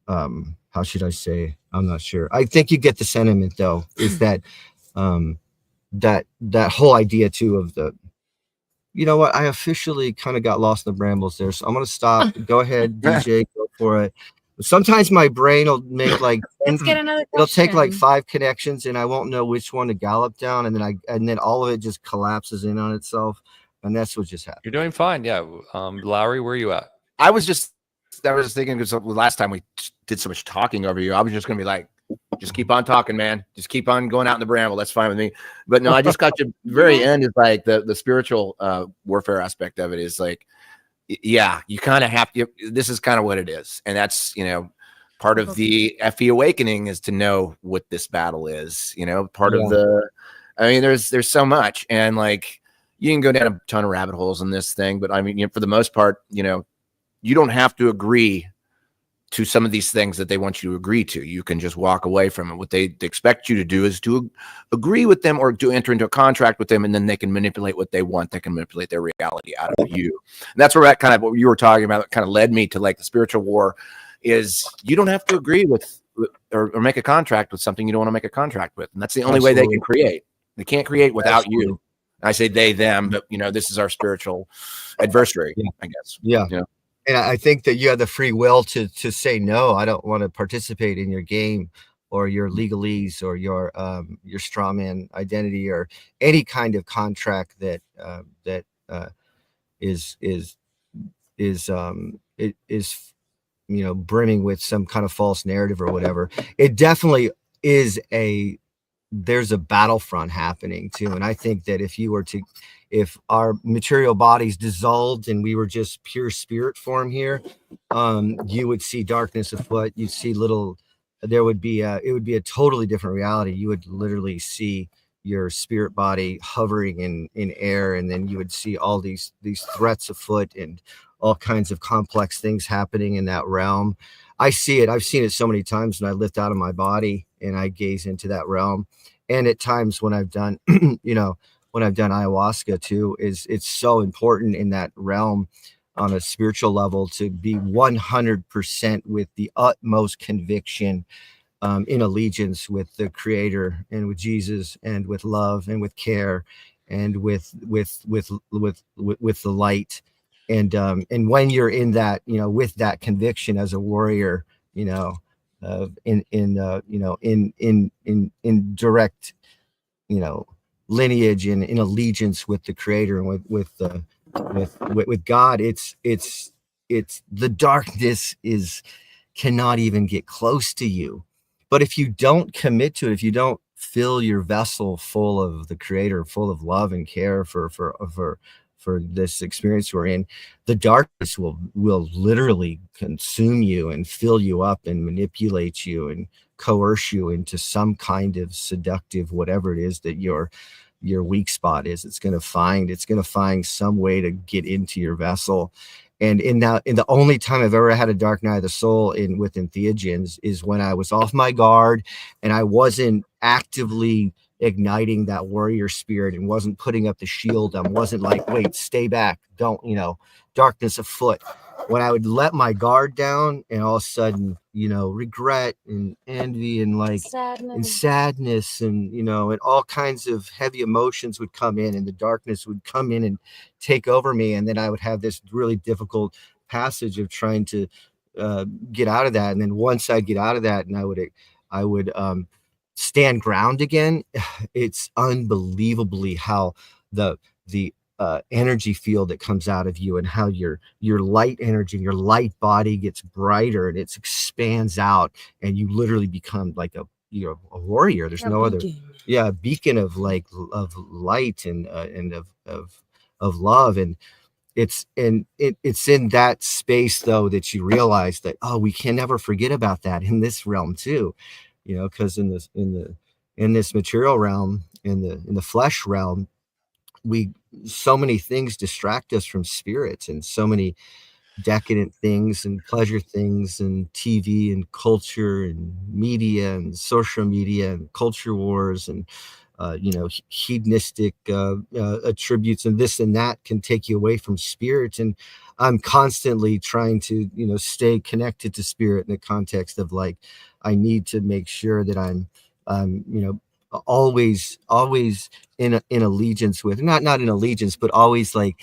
how should I say? I'm not sure. I think you get the sentiment, though, is that that whole idea too of the, what, I officially kind of got lost in the brambles there. So I'm going to stop. Go ahead, DJ, go for it. Sometimes my brain will make like, let's get another question. It'll take like 5 connections and I won't know which one to gallop down. And then all of it just collapses in on itself. And that's what just happened. You're doing fine. Yeah. Lowry, where are you at? I was thinking, because last time we did so much talking over you, I was just going to be like, just keep on talking, man. Just keep on going out in the bramble. That's fine with me. But no, I just got to the very end is like the spiritual warfare aspect of it is like, yeah, you kind of have to, this is kind of what it is. And that's, Part of the FE awakening is to know what this battle is, you know, part of the, I mean, there's so much, and like, you can go down a ton of rabbit holes in this thing, but I mean, you know, for the most part, you know, you don't have to agree to some of these things that they want you to agree to. You can just walk away from it. What they expect you to do is to agree with them or to enter into a contract with them, and then they can manipulate what they want. They can manipulate their reality out of you. And that's where that kind of what you were talking about kind of led me to like the spiritual war is you don't have to agree with or make a contract with something you don't want to make a contract with. And that's the only way they can create. They can't create without you. I say they, them, but you know, this is our spiritual adversary, I guess. Yeah. You know? And I think that you have the free will to say no. I don't want to participate in your game or your legalese or your strawman identity or any kind of contract that is you know, brimming with some kind of false narrative or whatever. It definitely is there's a battlefront happening too. And I think that if our material bodies dissolved and we were just pure spirit form here, you would see darkness afoot. You'd see it would be a totally different reality. You would literally see your spirit body hovering in air, and then you would see all these threats afoot and all kinds of complex things happening in that realm. I see it. I've seen it so many times when I lift out of my body and I gaze into that realm. And at times when I've done, you know, when I've done ayahuasca too, it's so important in that realm on a spiritual level to be 100% with the utmost conviction, in allegiance with the Creator and with Jesus and with love and with care and with the light. And when you're in that, you know, with that conviction as a warrior, you know, in direct, you know, lineage and in allegiance with the Creator and with God, it's the darkness cannot even get close to you. But if you don't commit to it, if you don't fill your vessel full of the Creator, full of love and care for this experience we're in, the darkness will literally consume you and fill you up and manipulate you and coerce you into some kind of seductive whatever it is that your weak spot is. It's going to find some way to get into your vessel. And in the only time I've ever had a dark night of the soul with entheogens is when I was off my guard and I wasn't actively igniting that warrior spirit and wasn't putting up the shield. I wasn't like, wait, stay back. Don't, you know, darkness afoot. When I would let my guard down and all of a sudden, you know, regret and envy and like sadness and, you know, and all kinds of heavy emotions would come in and the darkness would come in and take over me. And then I would have this really difficult passage of trying to get out of that. And then once I get out of that and I would stand ground again, it's unbelievably how the energy field that comes out of you and how your light energy, your light body gets brighter and it expands out and you literally become like a warrior. There's no other beacon of like of light and of love. And it's in that space though that you realize that, oh, we can never forget about that in this realm too, you know, because in this material realm, in the flesh realm, so many things distract us from spirits and so many decadent things and pleasure things and TV and culture and media and social media and culture wars and you know, hedonistic attributes and this and that can take you away from spirit. And I'm constantly trying to, you know, stay connected to spirit in the context of like, I need to make sure that I'm you know, always in allegiance with, not in allegiance, but always like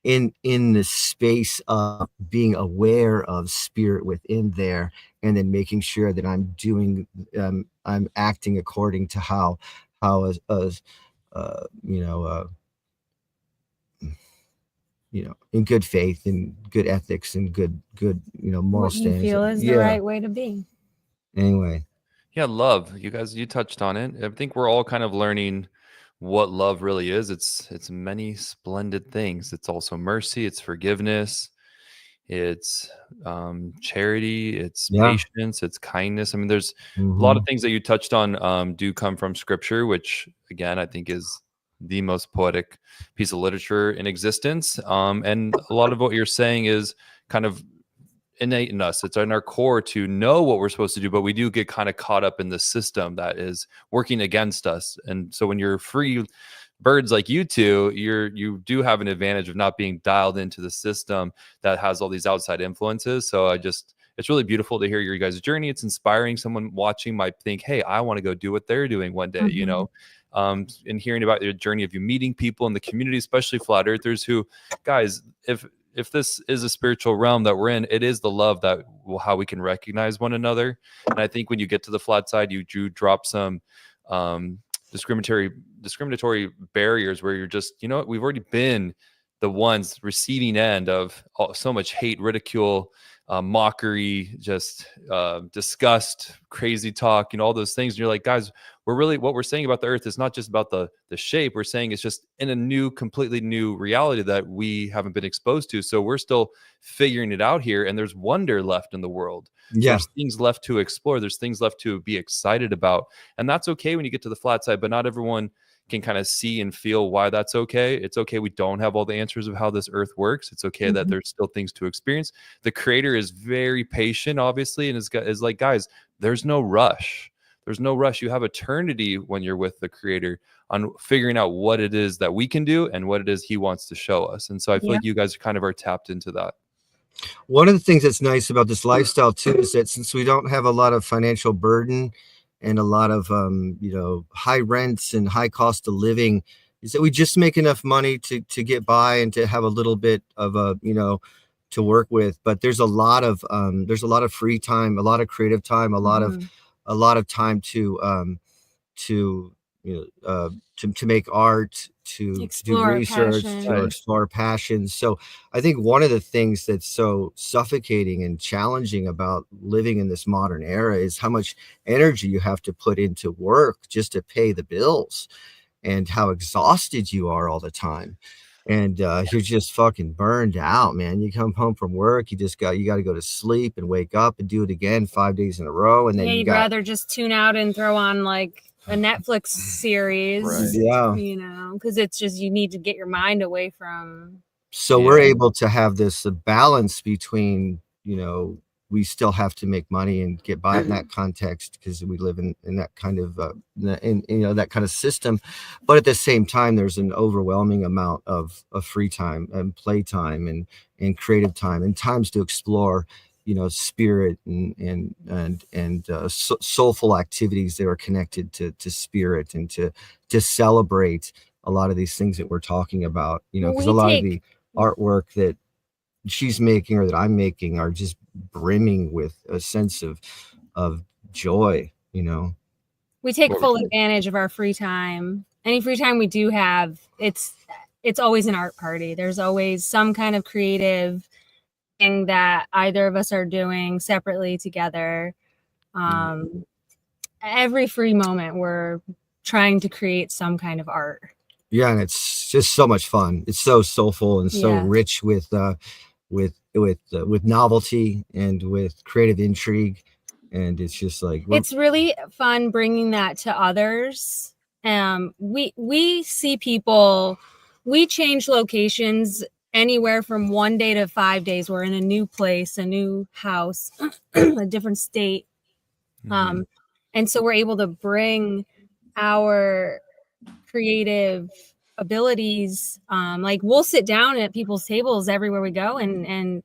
in the space of being aware of spirit within there, and then making sure that I'm doing I'm acting according to how you know, in good faith and good ethics and good you know, moral standards. What you feel is the right way to be. Anyway. Yeah, love. You guys, you touched on it. I think we're all kind of learning what love really is. It's many splendid things. It's also mercy, it's forgiveness, it's charity, it's patience, it's kindness. I mean, there's a lot of things that you touched on do come from scripture, which again I think is the most poetic piece of literature in existence. And a lot of what you're saying is kind of innate in us. It's in our core to know what we're supposed to do, but we do get kind of caught up in the system that is working against us. And so when you're free birds like you two, you do have an advantage of not being dialed into the system that has all these outside influences. So it's really beautiful to hear your guys' journey. It's inspiring. Someone watching might think, hey, I want to go do what they're doing one day, you know. And hearing about your journey of you meeting people in the community, especially flat earthers who, guys, if this is a spiritual realm that we're in, it is the love that how we can recognize one another. And I think when you get to the flat side, you do drop some discriminatory barriers where you're just, you know what, we've already been the ones receiving end of so much hate, ridicule, mockery, just disgust, crazy talk, you know, all those things. And you're like, guys, what we're saying about the earth is not just about the shape. We're saying it's just in a completely new reality that we haven't been exposed to. So we're still figuring it out here, and there's wonder left in the world. So there's things left to explore. There's things left to be excited about. And that's okay when you get to the flat side, but not everyone can kind of see and feel why that's okay. It's okay. We don't have all the answers of how this earth works. It's okay that there's still things to experience. The creator is very patient, obviously, and is like, guys, there's no rush. There's no rush. You have eternity when you're with the creator on figuring out what it is that we can do and what it is he wants to show us. And so I feel like you guys kind of are tapped into that. One of the things that's nice about this lifestyle too is that since we don't have a lot of financial burden and a lot of you know, high rents and high cost of living, is that we just make enough money to get by and to have a little bit of a, you know, to work with. But there's a lot of free time, a lot of creative time, a lot of time to you know, to make art, to do research, to explore passions. So I think one of the things that's so suffocating and challenging about living in this modern era is how much energy you have to put into work just to pay the bills, and how exhausted you are all the time. And you're just fucking burned out, man. You come home from work, you got to go to sleep and wake up and do it again 5 days in a row. And then you'd rather just tune out and throw on like a Netflix series, you know, because it's just, you need to get your mind away from. So we're able to have this balance between, you know, we still have to make money and get by in that context because we live in that kind of in you know, that kind of system, but at the same time there's an overwhelming amount of free time and play time and creative time and times to explore, you know, spirit and soulful activities that are connected to spirit and to celebrate a lot of these things that we're talking about, you know, because a lot of the artwork that she's making or that I'm making are just brimming with a sense of joy, you know. We take full advantage of our free time. Any free time we do have, it's always an art party. There's always some kind of creative thing that either of us are doing separately together. Every free moment we're trying to create some kind of art. Yeah, and it's just so much fun. It's so soulful and so rich with novelty and with creative intrigue, and it's just like it's really fun bringing that to others. We see people, we change locations anywhere from 1 day to 5 days. We're in a new place, a new house, a different state, and so we're able to bring our creative abilities. Like we'll sit down at people's tables everywhere we go and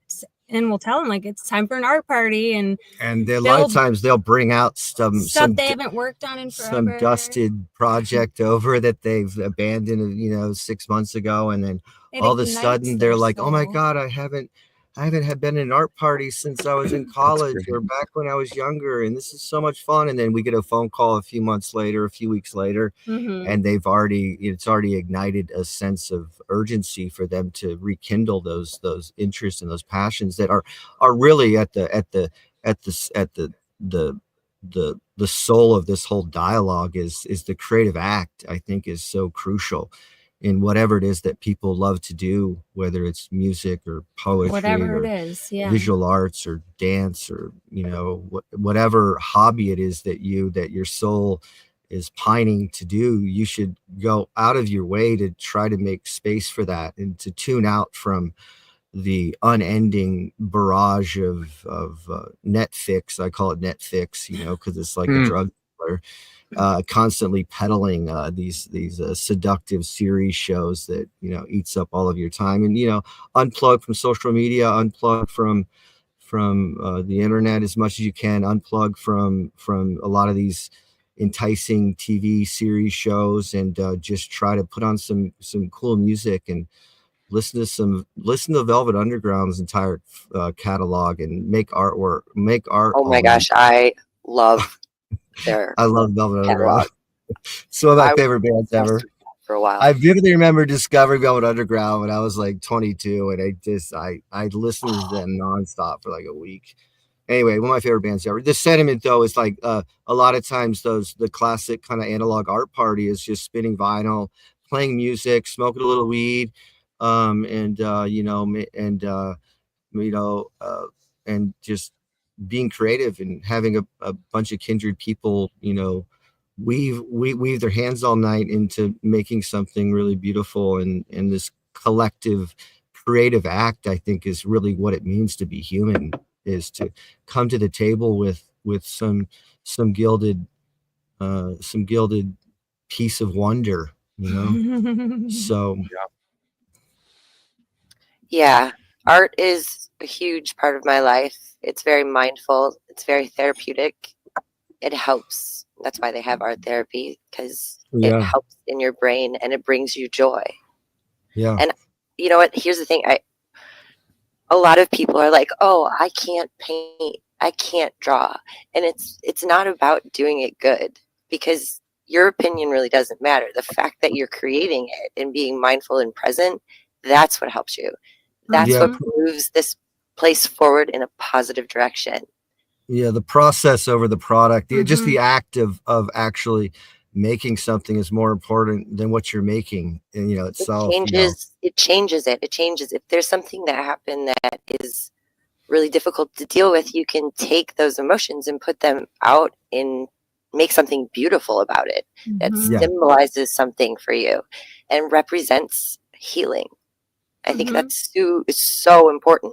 we'll tell them like it's time for an art party, and a lot of times they'll bring out stuff they haven't worked on in forever, some dusted project over that they've abandoned, you know, 6 months ago, and then all of a sudden they're like, oh my god, I haven't been in an art party since I was in college or back when I was younger, and this is so much fun. And then we get a phone call a few months later, a few weeks later, and it's already ignited a sense of urgency for them to rekindle those interests and those passions that are really at the soul of this whole dialogue is the creative act. I think is so crucial. in whatever it is that people love to do, whether it's music or poetry whatever or it is, yeah. visual arts or dance or, you know, whatever hobby it is that your soul is pining to do. You should go out of your way to try to make space for that and to tune out from the unending barrage of Netflix. I call it Netflix, you know, because it's like a drug dealer, constantly peddling these seductive series shows that, you know, eats up all of your time. And, you know, unplug from social media, unplug from the internet as much as you can, unplug from a lot of these enticing TV series shows, and just try to put on some cool music and listen to Velvet Underground's entire catalog and make art. Oh my gosh, I love their I love Velvet catalog. Underground. It's one of my favorite bands ever. For a while, I vividly remember discovering Velvet Underground when I was like 22, and I listened to them nonstop for like a week. Anyway, one of my favorite bands ever. The sentiment, though, is like a lot of times the classic kind of analog art party is just spinning vinyl, playing music, smoking a little weed, and and just being creative and having a bunch of kindred people, you know, weave their hands all night into making something really beautiful. And this collective creative act, I think, is really what it means to be human, is to come to the table with some gilded piece of wonder, you know. So yeah, art is a huge part of my life. It's very mindful. It's very therapeutic. It helps. That's why they have art therapy, because it helps in your brain and it brings you joy. Yeah. And you know what? Here's the thing. A lot of people are like, "Oh, I can't paint. I can't draw." And it's not about doing it good, because your opinion really doesn't matter. The fact that you're creating it and being mindful and present, that's what helps you. That's what moves this place forward in a positive direction. Yeah, the process over the product, just the act of actually making something is more important than what you're making, and, you know, itself. It changes it. If there's something that happened that is really difficult to deal with, you can take those emotions and put them out and make something beautiful about it that symbolizes something for you and represents healing. I think that's so important.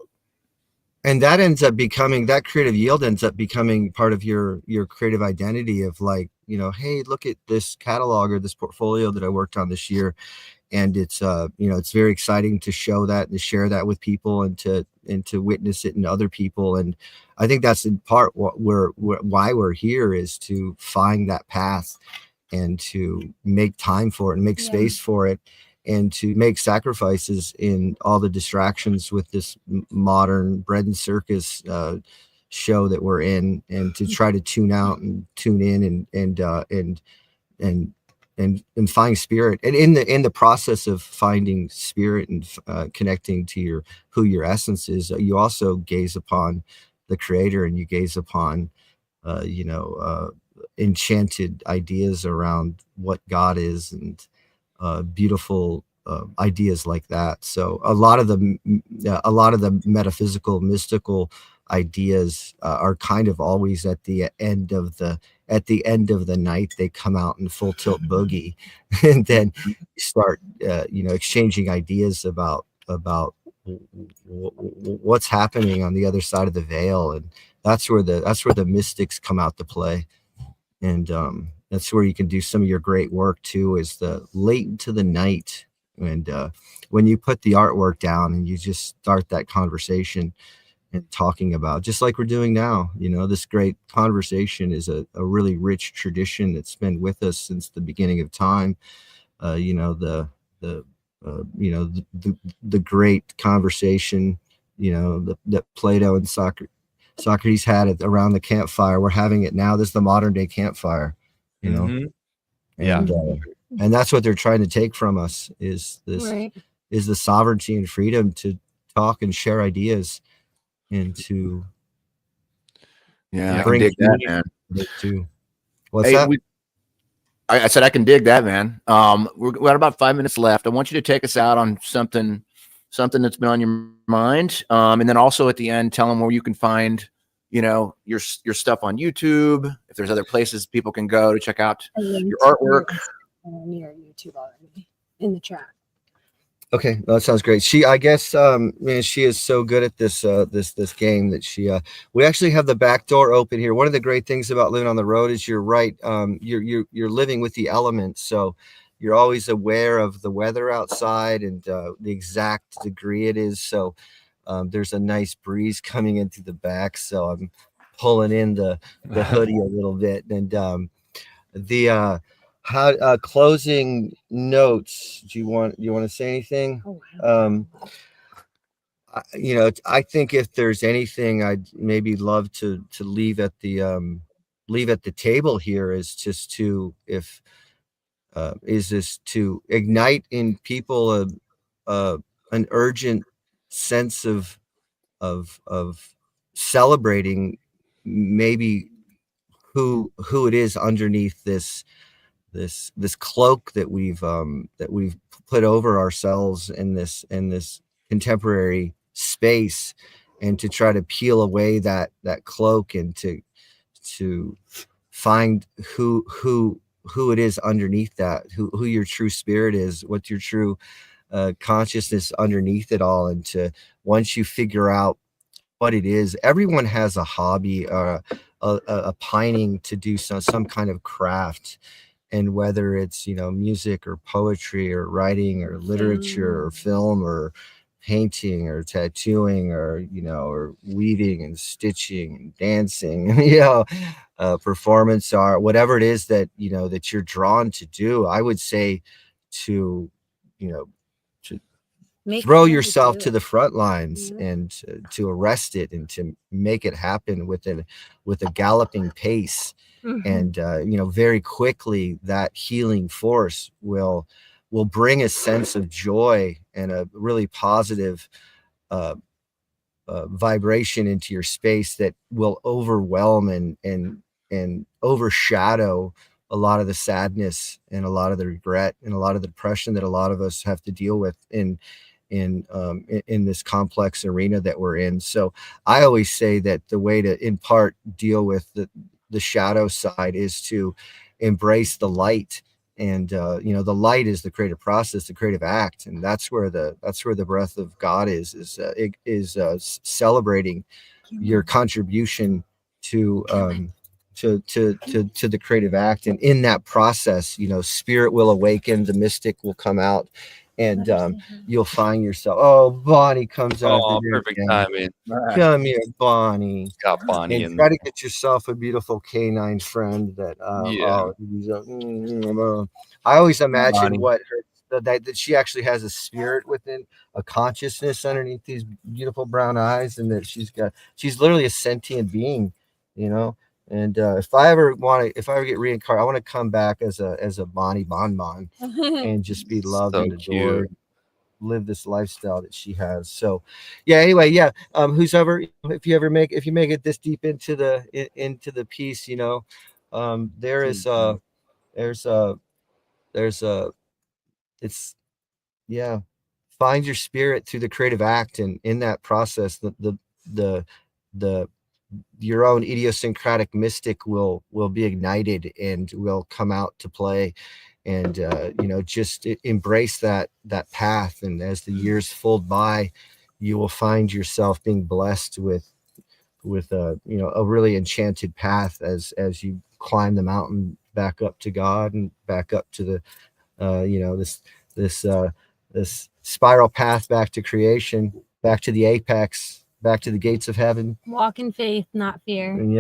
And that ends up becoming, that creative yield ends up becoming part of your creative identity of, like, you know, hey, look at this catalog or this portfolio that I worked on this year. And it's, you know, it's very exciting to show that and to share that with people and to witness it in other people. And I think that's in part why we're here, is to find that path and to make time for it and make space for it, and to make sacrifices in all the distractions with this modern bread and circus show that we're in, and to try to tune out and tune in and find spirit. And in the process of finding spirit and connecting to who your essence is, you also gaze upon the creator, and you gaze upon enchanted ideas around what God is, and beautiful ideas like that. So a lot of the metaphysical, mystical ideas are kind of always at the end of the night. They come out in full tilt boogie, and then start exchanging ideas about what's happening on the other side of the veil. And that's where the mystics come out to play. And that's where you can do some of your great work too, is the late into the night. And when you put the artwork down and you just start that conversation and talking about, just like we're doing now, you know, this great conversation is a really rich tradition that's been with us since the beginning of time. The great conversation, that Plato and Socrates had it around the campfire. We're having it now. This is the modern day campfire, and that's what they're trying to take from us, is the sovereignty and freedom to talk and share ideas, and to I can dig that, man. Too. What's that? I said I can dig that, man. We're got about 5 minutes left. I want you to take us out on something that's been on your mind, and then also at the end, tell them where you can find, your stuff on YouTube. If there's other places people can go to check out your artwork. Near YouTube already in the chat. Okay, that sounds great. I guess, man, she is so good at this game that we actually have the back door open here. One of the great things about living on the road is you're right. You're living with the elements, so you're always aware of the weather outside and the exact degree it is. So there's a nice breeze coming into the back, so I'm pulling in the hoodie a little bit, and closing notes. Do you want to say anything? I think if there's anything I'd maybe love to leave at the table here is just to ignite in people an urgent sense of celebrating maybe who it is underneath this cloak that we've put over ourselves in this contemporary space, and to try to peel away that cloak and to find who it is underneath that, who your true spirit is, what your true consciousness underneath it all. And to, once you figure out what it is, everyone has a hobby, a pining to do some kind of craft. And whether it's, music or poetry or writing or literature or film or painting or tattooing or, or weaving and stitching and dancing, performance art, whatever it is that, that you're drawn to do, I would say to, to throw yourself to the front lines and to arrest it and to make it happen with a galloping pace. And very quickly that healing force will bring a sense of joy and a really positive vibration into your space that will overwhelm and overshadow a lot of the sadness and a lot of the regret and a lot of the depression that a lot of us have to deal with in this complex arena that we're in. So I always say that the way to, in part, deal with the shadow side is to embrace the light. And the light is the creative process, the creative act, and that's where the breath of God is celebrating your contribution to the creative act. And in that process, spirit will awaken, the mystic will come out, and you'll find yourself. Oh, Bonnie comes out. Oh, perfect timing. Come here, Bonnie. Got Bonnie and try to get yourself a beautiful canine friend that. I always imagine Bonnie. that she actually has a spirit within, a consciousness underneath these beautiful brown eyes, and that she's literally a sentient being, And if I ever get reincarnated, I want to come back as a Bonnie Bonbon and just be loved and adored, live this lifestyle that she has. So, Anyway, who's ever, if you make it this deep into the piece, find your spirit through the creative act, and in that process, your own idiosyncratic mystic will be ignited and will come out to play. And just embrace that path. And as the years fold by, you will find yourself being blessed with a really enchanted path as you climb the mountain back up to God and back up to the this spiral path back to creation, back to the apex, back to the gates of heaven. Walk in faith, not fear. And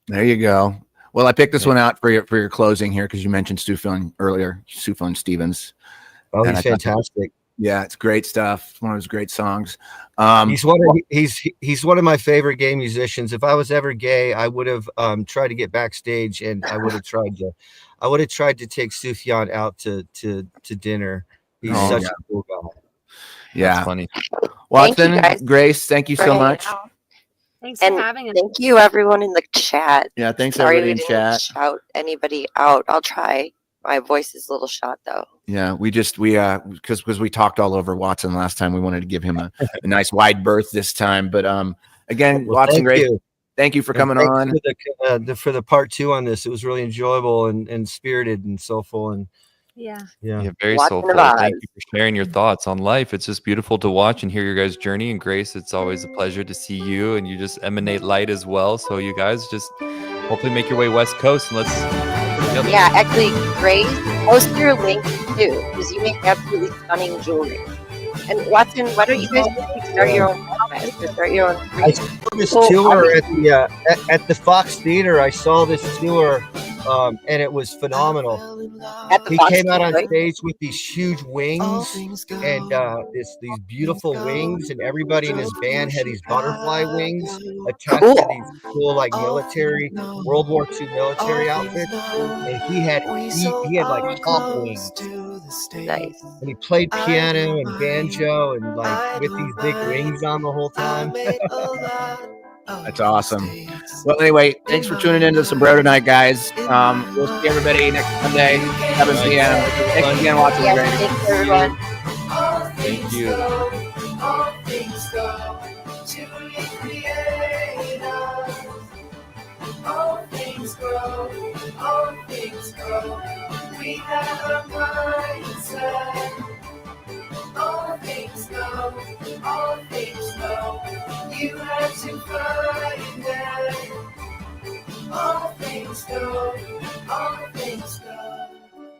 there you go. Well, I picked this one out for your closing here because you mentioned Sufjan earlier, Sufjan Stevens. Oh, he's fantastic. It's great stuff. It's one of his great songs. He's one of my favorite gay musicians. If I was ever gay, I would have tried to get backstage, and I would have tried to take Sufjan out to dinner. He's such a cool guy. Yeah, that's funny. Watson, Grace, thank you so much. Thanks for having us. Thank you, everyone in the chat. Yeah, thanks Sorry everybody we in didn't chat. shout anybody out. I'll try. My voice is a little shot though. Yeah, because we talked all over Watson last time. We wanted to give him a nice wide berth this time. But again, Well, Watson, great. you. Thank you for And coming on. For the part 2 on this. It was really enjoyable and spirited and soulful and Yeah. Very Watson soulful. of Thank Oz. you for sharing your thoughts on life. It's just beautiful to watch and hear your guys' journey. And Grace, it's always a pleasure to see you, and you just emanate light as well. So you guys just hopefully make your way West Coast, and let's put it together. Yeah, actually, Grace, post your link too, because you make absolutely stunning jewelry. And Watson, why don't you guys just start your own podcast or start your own? I saw this tour at the Fox Theater. I saw this tour, and it was phenomenal. He came out on stage with these huge wings and these beautiful wings, and everybody in his band had these butterfly wings attached to these cool like military World War II military outfits. And he had like hawk wings. Nice. And he played piano and banjo and like with these big rings on the whole time. That's awesome. Well, anyway, thanks for tuning in to Sombrero tonight, guys. We'll see everybody next Monday, 7 p.m. Thanks again, Watson. Yes, thanks everyone. Thank you. All things go to recreate us. All things grow, all things grow. We have a mindset. All things go, all things go. You have to find it. All things go, all things go.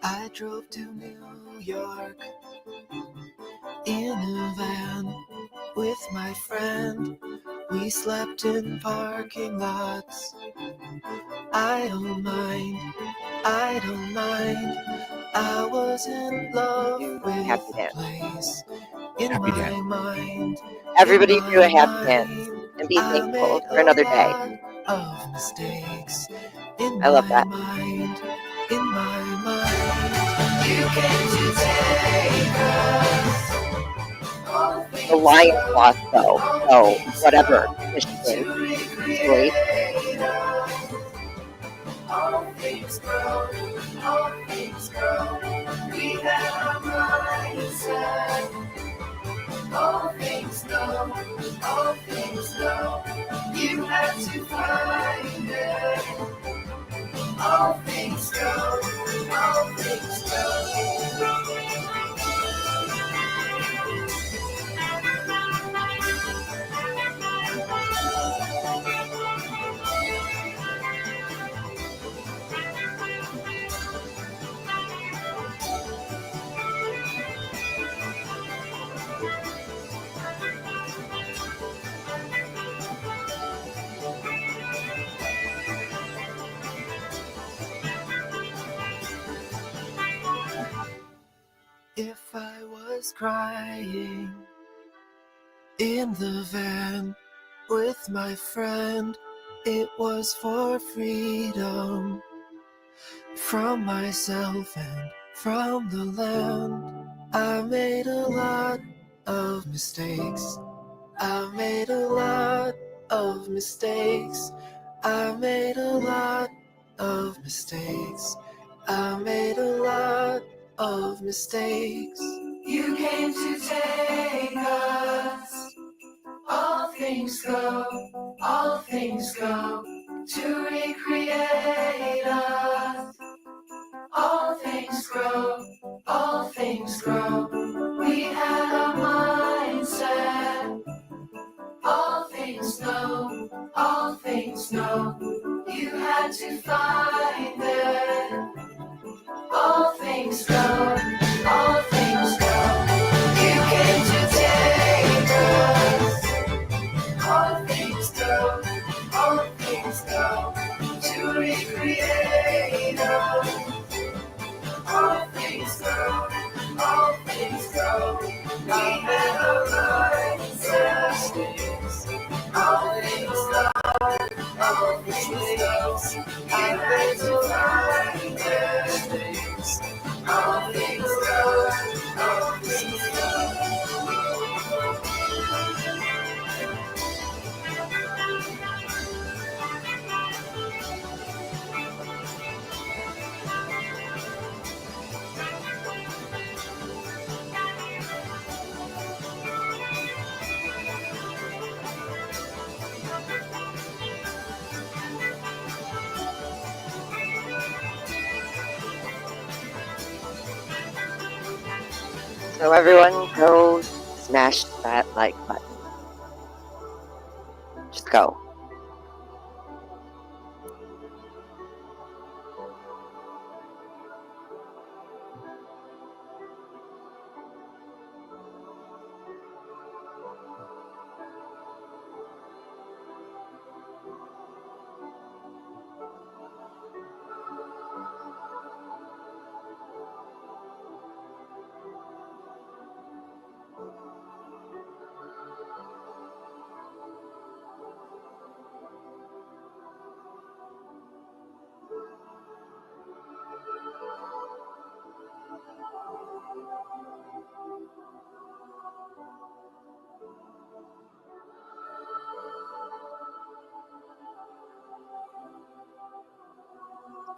I drove to New York in a van with my friend. We slept in parking lots. I don't mind, I don't mind. I was in love with the place in Happy my dance. mind. Everybody do a happy dance and be thankful for another day. Of mistakes in I love that. mind, in my mind. You came to take us. The Lions lost though, so whatever. Michigan, Detroit. All things grow, all things grow. We have a mindset. All things go, all things go. You have to find it. All things go, all things go. If I was crying in the van with my friend, it was for freedom from myself and from the land. I made a lot of mistakes. I made a lot of mistakes. I made a lot of mistakes. I made a lot of mistakes. You came to take us. All things go, all things go to recreate us. All things grow, all things grow. We have a mindset. All things know, all things know. You had to find it. All things go, all things go. You came to take us. All things go, all things go. To recreate us. All things go, all things go. We have a mindset. All things go, all things go. I had to find it. All things go, all things go. So everyone go smash that like button. Just go.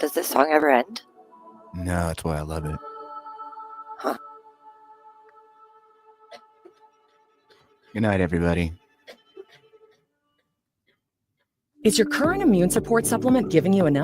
Does this song ever end? No, that's why I love it. Huh. Good night, everybody. Is your current immune support supplement giving you enough?